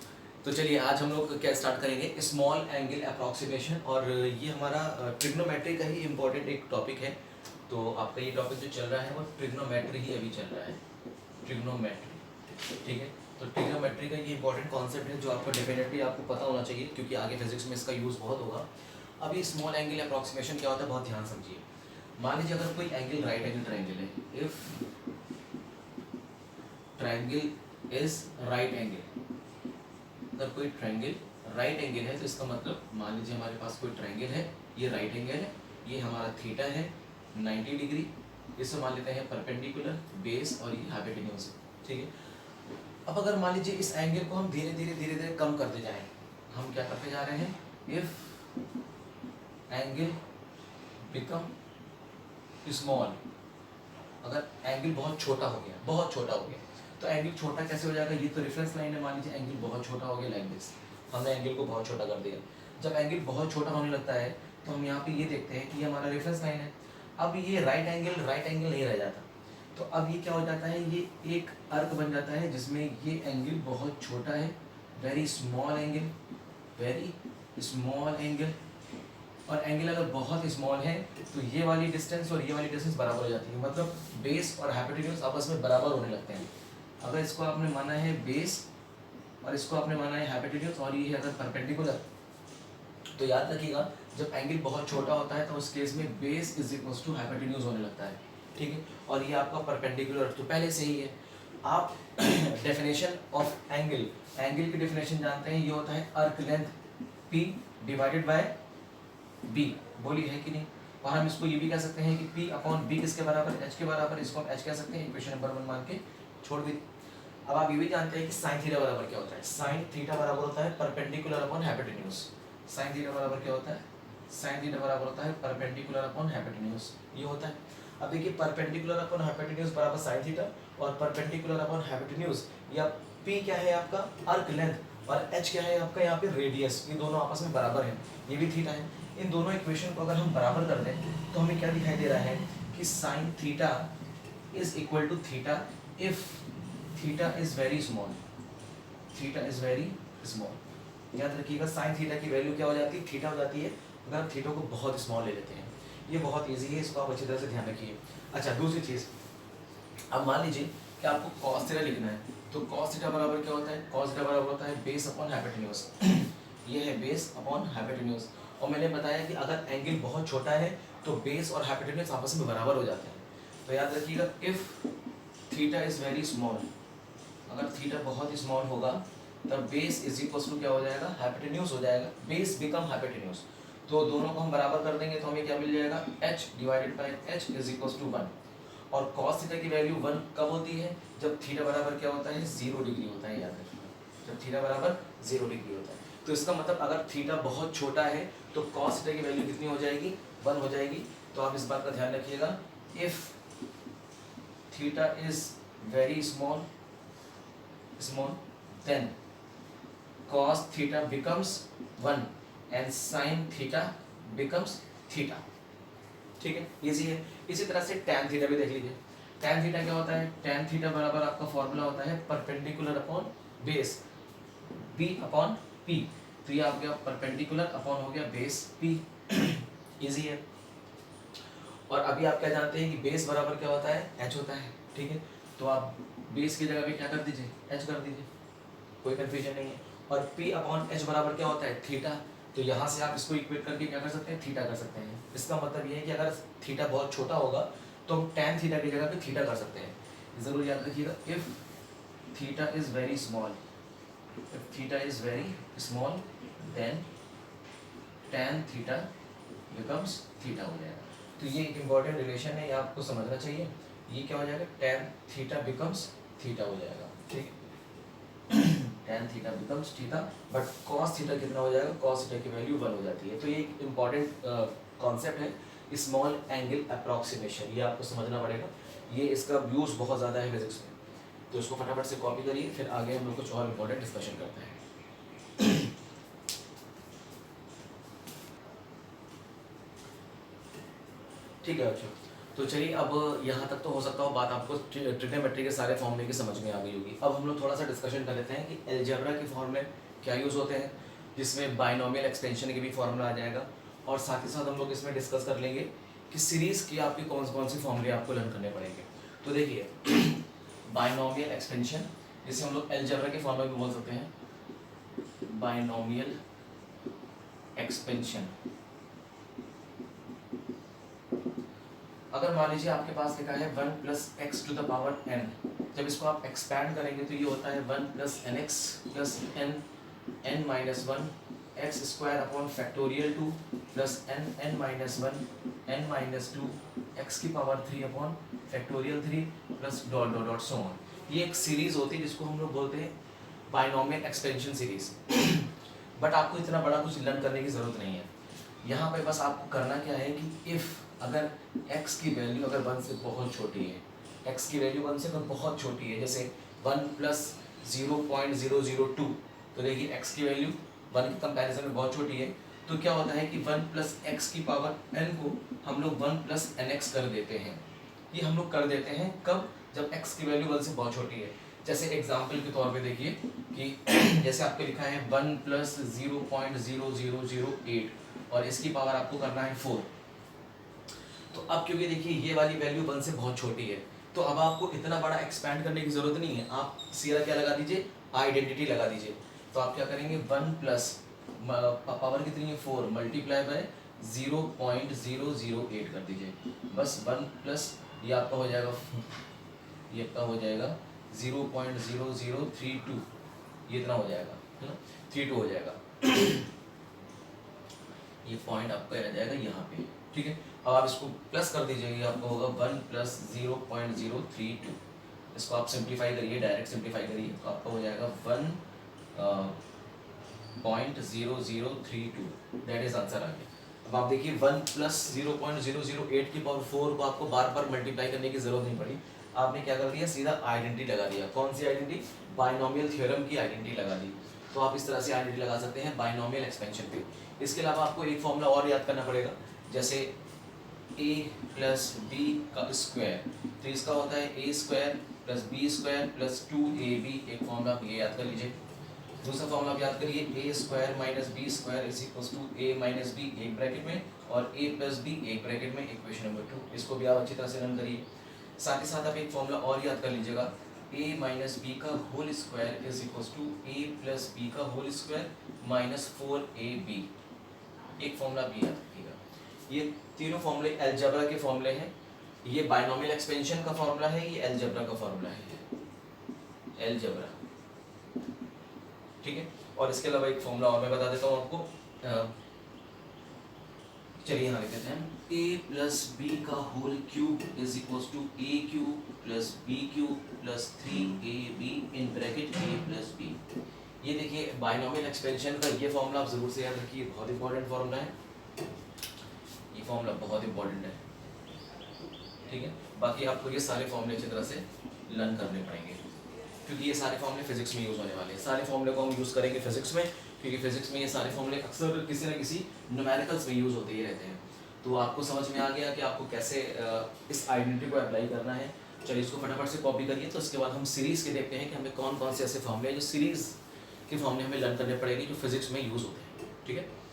तो चलिए आज हम लोग क्या स्टार्ट करेंगे, स्मॉल एंगल अप्रॉक्सीमेशन। और ये हमारा ट्रिग्नोमेट्री का ही इम्पोर्टेंट एक टॉपिक है। तो आपका ये टॉपिक जो चल रहा है वो ट्रिग्नोमेट्री ही अभी चल रहा है, ट्रिग्नोमेट्री। ठीक है, तो ट्रिग्नोमेट्री का ये इंपॉर्टेंट कॉन्सेप्ट है जो आपको डेफिनेटली आपको पता होना चाहिए, क्योंकि आगे फिजिक्स में इसका यूज़ बहुत होगा। अभी स्मॉल एंगल अप्रॉक्सीमेशन क्या होता है, बहुत ध्यान समझिए। मान लीजिए अगर कोई एंगल राइट एंगल ट्रायंगल है, if triangle is right angle, अगर कोई ट्रायंगल राइट एंगल है तो इसका मतलब मान लीजिए हमारे पास कोई ट्रायंगल है, ये राइट एंगल है, ये हमारा थीटा है 90 डिग्री, इसको मान लेते हैं परपेंडिकुलर बेस, और ये हाइपोटेन्यूज है। ठीक है, अब अगर मान लीजिए इस एंगल को हम धीरे धीरे कम करते जाएं, हम क्या करते जा रहे हैं, इफ एंगल बिकम स्मॉल, अगर एंगल बहुत छोटा हो गया, बहुत छोटा हो गया, तो एंगल छोटा कैसे हो जाएगा, ये तो रेफरेंस लाइन है, मान लीजिए एंगल बहुत छोटा हो गया लाइक दिस, हमने एंगल को बहुत छोटा कर दिया। जब एंगल बहुत छोटा होने लगता है तो हम यहाँ पे ये देखते हैं कि ये हमारा रेफरेंस लाइन है। अब ये राइट एंगल नहीं रह जाता, तो अब ये क्या हो जाता है, ये एक अर्क बन जाता है जिसमें ये एंगल बहुत छोटा है, very small angle, very small angle. और एंगल अगर बहुत स्मॉल है तो ये वाली डिस्टेंस और ये वाली डिस्टेंस बराबर हो जाती है, मतलब बेस और हाइपोटेन्यूज आपस में बराबर होने लगते हैं। अगर इसको आपने माना है बेस और इसको आपने माना है हाइपोटेन्यूज, और ये है अगर परपेंडिकुलर, तो याद रखिएगा जब एंगल बहुत छोटा होता है तो उस केस में base is equals to hypotenuse होने लगता है। ठीक है, और ये आपका परपेंडिकुलर तो पहले से ही है। आप डेफिनेशन ऑफ एंगल की डेफिनेशन जानते हैं, ये होता है अर्क length P divided by B, बोली है कि नहीं। और हम इसको ये भी कह सकते हैं कि P/B किसके बराबर, H के बराबर, इसको हम H कह सकते हैं, इक्वेशन नंबर 1 मान के छोड़ दी। अब आप ये भी जानते हैं कि साइन थीटा बराबर क्या होता है, साइन थीटा बराबर होता है perpendicular upon hypotenuse. Sine theta बराबर क्या होता है, साइन थीटा बराबर होता है परपेंडिकुलर अपॉन हाइपोटेन्यूज, ये होता है। अब देखिए परपेंडिकुलर अपॉन हाइपोटेन्यूज बराबर साइन थीटा और परपेंडिकुलर अपॉन हाइपोटेन्यूज, या पी क्या है आपका आर्क लेंथ और एच क्या है आपका यहाँ पे रेडियस, ये दोनों आपस में बराबर हैं, ये भी थीटा है। इन दोनों इक्वेशन को अगर हम बराबर कर दें तो हमें क्या दिखाई दे रहा है कि sine theta is equal to theta if theta is very small, theta is very small. याद रखिएगा साइन थीटा की वैल्यू क्या हो जाती है, थीटा हो जाती है अगर हम थीटा को बहुत स्मॉल ले लेते हैं। ये बहुत इजी है, इसको आप अच्छी तरह से ध्यान रखिए। अच्छा दूसरी चीज़, अब मान लीजिए कि आपको कॉस थीटा लिखना है, तो कॉस थीटा बराबर क्या होता है, कॉस थीटा बराबर होता है बेस अपॉन हाइपोटेन्यूज। ये है बेस अपॉन हाइपोटेन्यूज, और मैंने बताया कि अगर एंगल बहुत छोटा है तो बेस और हाइपोटेन्यूज आपस में बराबर हो जाते हैं। तो याद रखिएगा if theta is very small, अगर थीटा बहुत ही स्मॉल होगा तब बेस इज इक्वल टू क्या हो जाएगा, हाइपोटेन्यूज हो जाएगा, बेस बिकम हाइपोटेन्यूज। तो दोनों को हम बराबर कर देंगे तो हमें क्या मिल जाएगा, h divided by h is equal to 1। और cos थीटा की वैल्यू 1 कब होती है, जब थीटा बराबर क्या होता है, 0 डिग्री होता है। याद रखिएगा जब थीटा बराबर 0 डिग्री होता है। तो इसका मतलब अगर थीटा बहुत छोटा है तो cos थीटा की वैल्यू कितनी हो जाएगी, 1 हो जाएगी। तो आप इस बात का ध्यान रखिएगा, if theta is very small then cos theta becomes 1 and sin theta becomes theta। ठीक है, इजी है। इसी तरह से tan थीटा भी देख लीजिए। tan थीटा क्या होता है, tan थीटा बराबर आपका फॉर्मूला होता है perpendicular upon base b upon p। तो ये आपका परपेंडिकुलर अपॉन हो गया बेस p। इजी है। और अभी आप क्या जानते हैं कि बेस बराबर क्या होता है, h होता है। ठीक है, तो आप बेस की जगह पे क्या कर दीजिए, h कर दीजिए, कोई कंफ्यूजन नहीं है। और p अपॉन h बराबर क्या होता है, थीटा। तो यहाँ से आप इसको इक्वेट करके क्या कर सकते हैं, थीटा कर सकते हैं। इसका मतलब ये है कि अगर थीटा बहुत छोटा होगा तो हम tan थीटा की जगह पे थीटा कर सकते हैं। ज़रूर याद रखिएगा, if theta is very small, if theta is very small then tan theta becomes theta हो जाएगा। तो ये एक इम्पॉर्टेंट रिलेशन है, ये आपको समझना चाहिए। ये क्या हो जाएगा, tan थीटा बिकम्स थीटा हो जाएगा। ठीक है, tan theta becomes theta, but cos theta कितना हो जाएगा, cos थीटा की वैल्यू 1 हो जाती है। तो ये एक इम्पॉर्टेंट कॉन्सेप्ट है, स्मॉल एंगल अप्रॉक्सीमेशन, ये आपको समझना पड़ेगा। ये इसका यूज़ बहुत ज़्यादा है फिजिक्स में, तो इसको फटाफट से कॉपी करिए, फिर आगे हम लोग कुछ और इम्पोर्टेंट डिस्कशन करते हैं। ठीक है बच्चों, तो चलिए अब यहाँ तक तो हो सकता हो बात आपको ट्रिग्नोमेट्री के सारे फॉर्मूले की समझ में आ गई होगी। अब हम लोग थोड़ा सा डिस्कशन कर लेते हैं कि अलजेब्रा के फॉर्मूले क्या यूज़ होते हैं, जिसमें बाइनोमियल एक्सपेंशन के भी फॉर्मूला आ जाएगा, और साथ ही साथ हम लोग इसमें डिस्कस कर लेंगे कि सीरीज़ की आपके कौन से फॉर्मूले आपको लर्न करने पड़ेंगे। तो देखिए बाइनोमियल एक्सपेंशन, जिसे हम लोग अलजेब्रा के फॉर्मूले भी बोल सकते हैं, बाइनोमियल एक्सपेंशन। अगर मान लीजिए आपके पास लिखा है 1 plus x to the power n, जब इसको आप एक्सपैंड करेंगे तो ये होता है 1 plus n x plus n minus 1 x square upon factorial 2 plus n minus 1 n minus 2 x की power 3 upon factorial 3 plus dot dot dot so on. ये एक सीरीज होती है जिसको हम लोग बोलते हैं बाइनोमियल एक्सपेंशन सीरीज। बट आपको इतना बड़ा कुछ लर्न करने की ज़रूरत नहीं है। यहाँ पे बस आपको करना क्या है कि इफ़ अगर x की वैल्यू अगर 1 से बहुत छोटी है, x की वैल्यू 1 से अगर बहुत छोटी है, जैसे 1 प्लस 0.002, तो देखिए x की वैल्यू 1 के कंपैरिजन में बहुत छोटी है, तो क्या होता है कि 1 प्लस एक्स की पावर n को हम लोग 1 प्लस nx कर देते हैं। ये हम लोग कर देते हैं कब, जब x की वैल्यू 1 से बहुत छोटी है। जैसे एग्जाम्पल के तौर पे देखिए कि जैसे आपको लिखा है 1 प्लस 0.0008 और इसकी पावर आपको करना है 4। तो अब क्योंकि देखिए ये वाली वैल्यू 1 से बहुत छोटी है, तो अब आपको इतना बड़ा एक्सपैंड करने की ज़रूरत नहीं है। आप सीधा क्या लगा दीजिए, आइडेंटिटी लगा दीजिए। तो आप क्या करेंगे, 1 प्लस पावर कितनी है 4 मल्टीप्लाई बाय 0.008 कर दीजिए। बस 1 प्लस ये आपका हो जाएगा, ये आपका हो जाएगा 0.0032, ये इतना हो जाएगा, है ना, 32 हो जाएगा। ये पॉइंट आपका आ जाएगा यहाँ पे। ठीक है, अब आप इसको प्लस कर दीजिएगा, आपको होगा 1 प्लस 0.032। इसको आप सिंप्लीफाई करिए, डायरेक्ट सिंप्लीफाई करिए, तो आपका हो जाएगा 1.0032। दैट इज आंसर आ गया। अब आप देखिए 1 प्लस 0.008 की पावर 4 को आपको बार बार मल्टीप्लाई करने की जरूरत नहीं पड़ी, आपने क्या कर दिया, सीधा आइडेंटिटी लगा दिया। कौन सी आइडेंटिटी? बाइनोमियल थ्योरम की आइडेंटिटी लगा दी। तो आप इस तरह से आइडेंटिटी लगा सकते हैं बाइनोमियल एक्सपेंशन पे। इसके अलावा आपको एक फॉर्मूला और याद करना पड़ेगा, जैसे a प्लस बी का स्क्वायर, तो इसका होता है a square plus b square plus 2ab। एक फॉर्मूला आप ये याद कर लीजिए। दूसरा फॉर्मूला आप याद करिए, a square minus b square is equal to a minus b एक ब्रैकेट में और ए प्लस बी एक ब्रैकेट में, इक्वेशन नंबर 2। इसको भी आप अच्छी तरह से रन करिए। साथ ही साथ आप एक फॉर्मूला और याद कर लीजिएगा, a माइनस बी का whole square is equal to a plus b का होल स्क्वायर माइनस 4ab। एक फॉर्मूला भी याद रखिएगा। ये तीनों फॉर्मूले अलजेब्रा के फॉर्मूले हैं। ये बाइनोमियल एक्सपेंशन का फॉर्मूला है, ये अलजेब्रा का फॉर्मूला है, अलजेब्रा, ठीक है। और इसके अलावा एक फॉर्मूला और मैं बता देता हूँ आपको, चलिए यहाँ लिख देते हैं, a प्लस बी का whole cube is equal to a cube plus b cube plus 3ab in bracket a plus b. ये देखिए बाइनोमियल एक्सपेंशन का ये फॉर्मूला आप जरूर से याद रखिए, बहुत इंपॉर्टेंट फॉर्मूला है, ये फॉर्मूला बहुत इंपॉर्टेंट है, ठीक है। बाकी आपको ये सारे फॉर्मूले अच्छी तरह से लर्न करने पड़ेंगे, क्योंकि ये सारे फॉर्मूले फिजिक्स में यूज़ होने वाले हैं। सारे फॉर्मूले को हम यूज़ करेंगे फिजिक्स में, क्योंकि फिजिक्स में ये सारे फॉर्मूले अक्सर किसी न किसी न्यूमेरिकल्स में यूज़ होते ही रहते हैं। तो आपको समझ में आ गया कि आपको कैसे इस आइडेंटिटी को अप्लाई करना है। चलिए इसको फटाफट से कॉपी करिए। तो उसके बाद हम सीरीज़ के देखते हैं कि हमें कौन कौन से ऐसे फॉर्मूले हैं जो सीरीज़ के फॉर्मूले हमें लर्न करने पड़ेंगे, जो फिजिक्स में यूज़ होते हैं, ठीक है।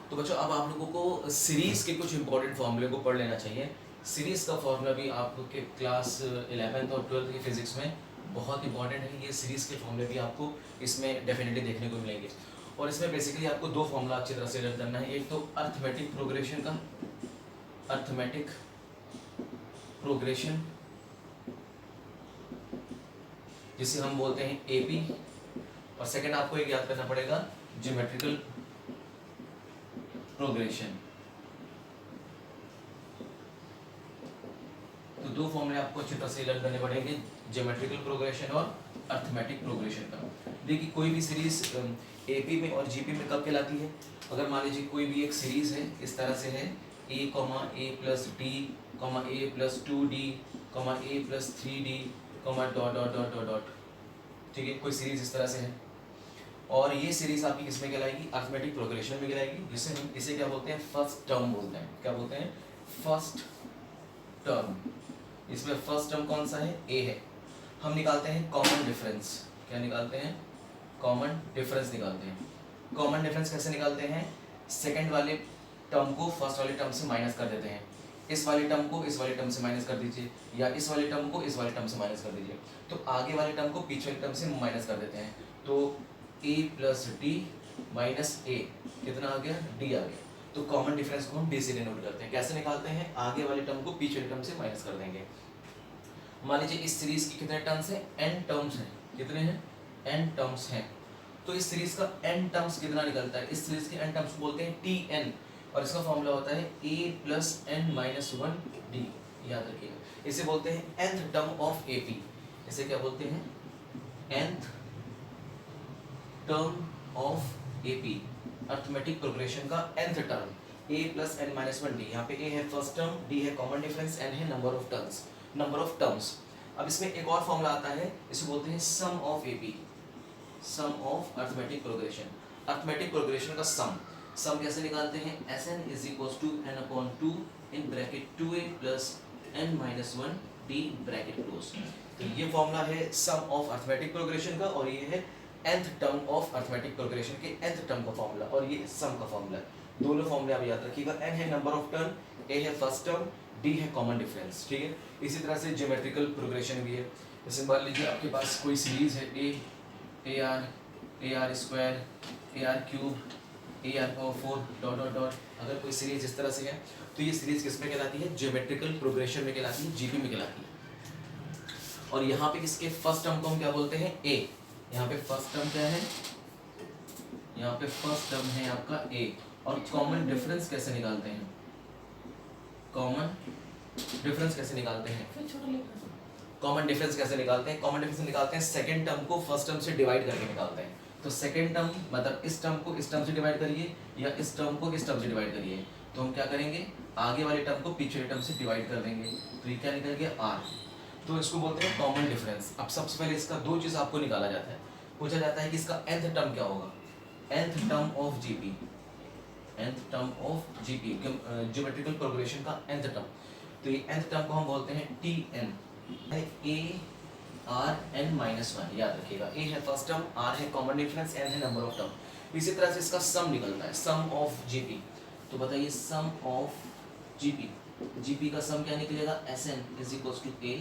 तो बच्चों अब आप लोगों को सीरीज के कुछ इंपॉर्टेंट फॉर्मूले को पढ़ लेना चाहिए। सीरीज का फॉर्मूला भी आप लोग के क्लास 11th और 12th की फिजिक्स में बहुत इंपॉर्टेंट है। ये सीरीज के फॉर्मूले भी आपको इसमें डेफिनेटली देखने को मिलेंगे। और इसमें बेसिकली आपको दो फॉर्मूला अच्छी तरह से लर्न करना है। एक तो अर्थमेटिक प्रोग्रेशन का, अर्थमेटिक प्रोग्रेशन जिसे हम बोलते हैं एपी, और सेकंड आपको एक याद करना पड़ेगा ज्योमेट्रिकल प्रोग्रेशन। तो दो फॉर्मूले आपको अच्छी तरह से लर्न करने पड़ेंगे, ज्योमेट्रिकल प्रोग्रेशन और अर्थमेटिक प्रोग्रेशन का। देखिए कोई भी सीरीज एपी में और जीपी में कब कहलाती है, अगर मान लीजिए कोई भी एक सीरीज है इस तरह से है a plus D a plus 2d a plus 3d dot dot dot dot dot, ठीक है। कोई सीरीज इस तरह से है और ये सीरीज आपकी किसमें कहलाएगी, अर्थमेटिक प्रोग्रेशन में कहलाएगी, जिसे हम इसे क्या बोलते हैं, फर्स्ट टर्म बोलते हैं। क्या बोलते हैं, फर्स्ट टर्म। इसमें फर्स्ट टर्म कौन सा है, ए है। हम निकालते हैं कॉमन डिफरेंस। क्या निकालते हैं, कॉमन डिफरेंस निकालते हैं। कॉमन डिफरेंस कैसे निकालते हैं, सेकंड वाले टर्म को फर्स्ट वाले टर्म से माइनस कर देते हैं। इस वाले टर्म को इस वाले टर्म से माइनस कर दीजिए, या इस वाले टर्म को इस वाले टर्म से माइनस कर दीजिए, तो आगे वाले टर्म को पीछे वाले टर्म से माइनस कर देते हैं। तो a प्लस डी माइनस ए कितना आ गया, d आ गया। तो कॉमन डिफरेंस को हम d से डिनोट करते हैं। कैसे निकालते हैं, आगे वाले टर्म को पीछे वाले टर्म से माइनस कर देंगे। मान लीजिए इस सीरीज की कितने टर्म्स हैं, n टर्म्स हैं। कितने हैं, n टर्म्स हैं। तो इस सीरीज का n टर्म्स कितना निकलता है, इस सीरीज के n टर्म्स को बोलते हैं tn, और इसका फॉर्मूला होता है a plus n minus 1d। याद रखिएगा, इसे बोलते हैं nth टर्म ऑफ AP। इसे क्या बोलते हैं, nth term of AP, arithmetic progression का nth term, a plus n minus 1d। यहाँ पे a है फर्स्ट टर्म, d है कॉमन डिफरेंस, n है number of terms, number of terms. अब इसमें एक और फॉर्मूला आता है, इसे बोलते हैं sum of AP, sum of arithmetic progression. Arithmetic progression का सम कैसे निकालते हैं, Sn is equal to n upon 2 in bracket 2a plus n minus 1d bracket close. तो ये फॉर्मूला है सम ऑफ अर्थमेटिक प्रोग्रेशन का, और ये है nth term of arithmetic progression के nth टर्म का फॉर्मूला, और ये सम का फॉर्मूला। दोनों फॉर्मूले आप याद रखिएगा, n है नंबर ऑफ टर्म, a है फर्स्ट टर्म, d है कॉमन डिफरेंस, ठीक है। इसी तरह से ज्योमेट्रिकल प्रोग्रेशन भी है। जैसे मान लीजिए आपके पास कोई सीरीज है a r square, a r cube, a r power 4 dot dot dot. अगर कोई सीरीज इस तरह से है तो ये सीरीज किस में कहलाती है, ज्योमेट्रिकल प्रोग्रेशन में कहलाती है, जीपी में कहलाती है। और यहाँ पे इसके फर्स्ट टर्म को हम क्या बोलते हैं, a। यहाँ पे फर्स्ट टर्म क्या है, यहाँ पे फर्स्ट टर्म है आपका a। और कॉमन डिफरेंस कैसे निकालते हैं, कॉमन डिफरेंस कैसे निकालते हैं, कॉमन डिफरेंस कैसे निकालते हैं? कॉमन डिफरेंस निकालते हैं सेकंड टर्म को फर्स्ट टर्म से डिवाइड करके निकालते हैं। तो सेकंड टर्म मतलब इस टर्म को इस टर्म से डिवाइड करिए या इस टर्म को इस टर्म से डिवाइड करिए, तो हम क्या करेंगे, आगे वाले टर्म को पिछले टर्म से डिवाइड कर देंगे, तो ये क्या निकल गया आर। तो इसको बोलते हैं कॉमन डिफरेंस। अब सबसे पहले इसका दो चीज़ आपको निकाला जाता है, पूछा जाता है कि इसका nth टर्म क्या होगा, nth term of GP, nth term of GP geometrical progression का nth टर्म। तो ये nth टर्म को हम बोलते हैं tn, a r n minus one, याद रखिएगा। a है फर्स्ट टर्म, r है कॉमन डिफरेंस, n है नंबर ऑफ टर्म। इसी तरह से इसका सम निकलता है, सम ऑफ जीपी। तो बताइए सम ऑफ जीपी, जीपी का सम क्या निकलेगा, Sn is equals to a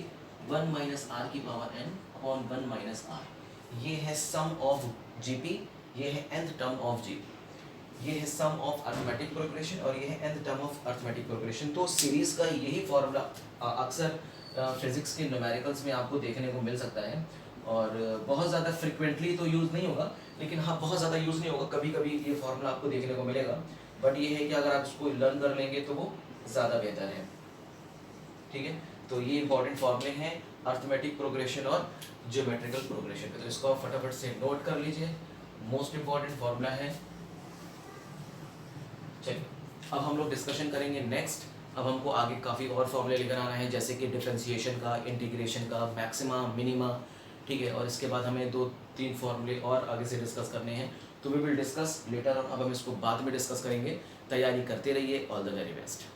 1 minus r की power n upon 1 minus r. ये है सम ऑफ जीपी, ये है nth टर्म ऑफ जीपी। ये है सम ऑफ अरिथमेटिक प्रोग्रेशन और ये है nth term of arithmetic progression. तो सीरीज का यही फॉर्मूला अक्सर फिजिक्स के न्यूमेरिकल्स में आपको देखने को मिल सकता है, और बहुत ज़्यादा फ्रिक्वेंटली तो यूज़ नहीं होगा, लेकिन हाँ बहुत ज़्यादा यूज़ नहीं होगा, कभी कभी ये फार्मूला आपको देखने को मिलेगा। बट ये है कि अगर आप इसको लर्न कर लेंगे तो वो ज़्यादा बेहतर है, ठीक है। तो ये इंपॉर्टेंट फार्मूले हैं अरिथमेटिक प्रोग्रेशन और ज्योमेट्रिकल प्रोग्रेशन के, तो इसको आप फटाफट से नोट कर लीजिए, मोस्ट इंपॉर्टेंट फार्मूला है। चलिए अब हम लोग डिस्कशन करेंगे नेक्स्ट। अब हमको आगे काफ़ी और फॉर्मूले लेकर आना है, जैसे कि डिफरेंशिएशन का, इंटीग्रेशन का, मैक्सिमा, मिनिमा, ठीक है। और इसके बाद हमें 2-3 फॉर्मूले और आगे से डिस्कस करने हैं, तो वी विल डिस्कस लेटर। अब हम इसको बाद में डिस्कस करेंगे। तैयारी करते रहिए। All the very best.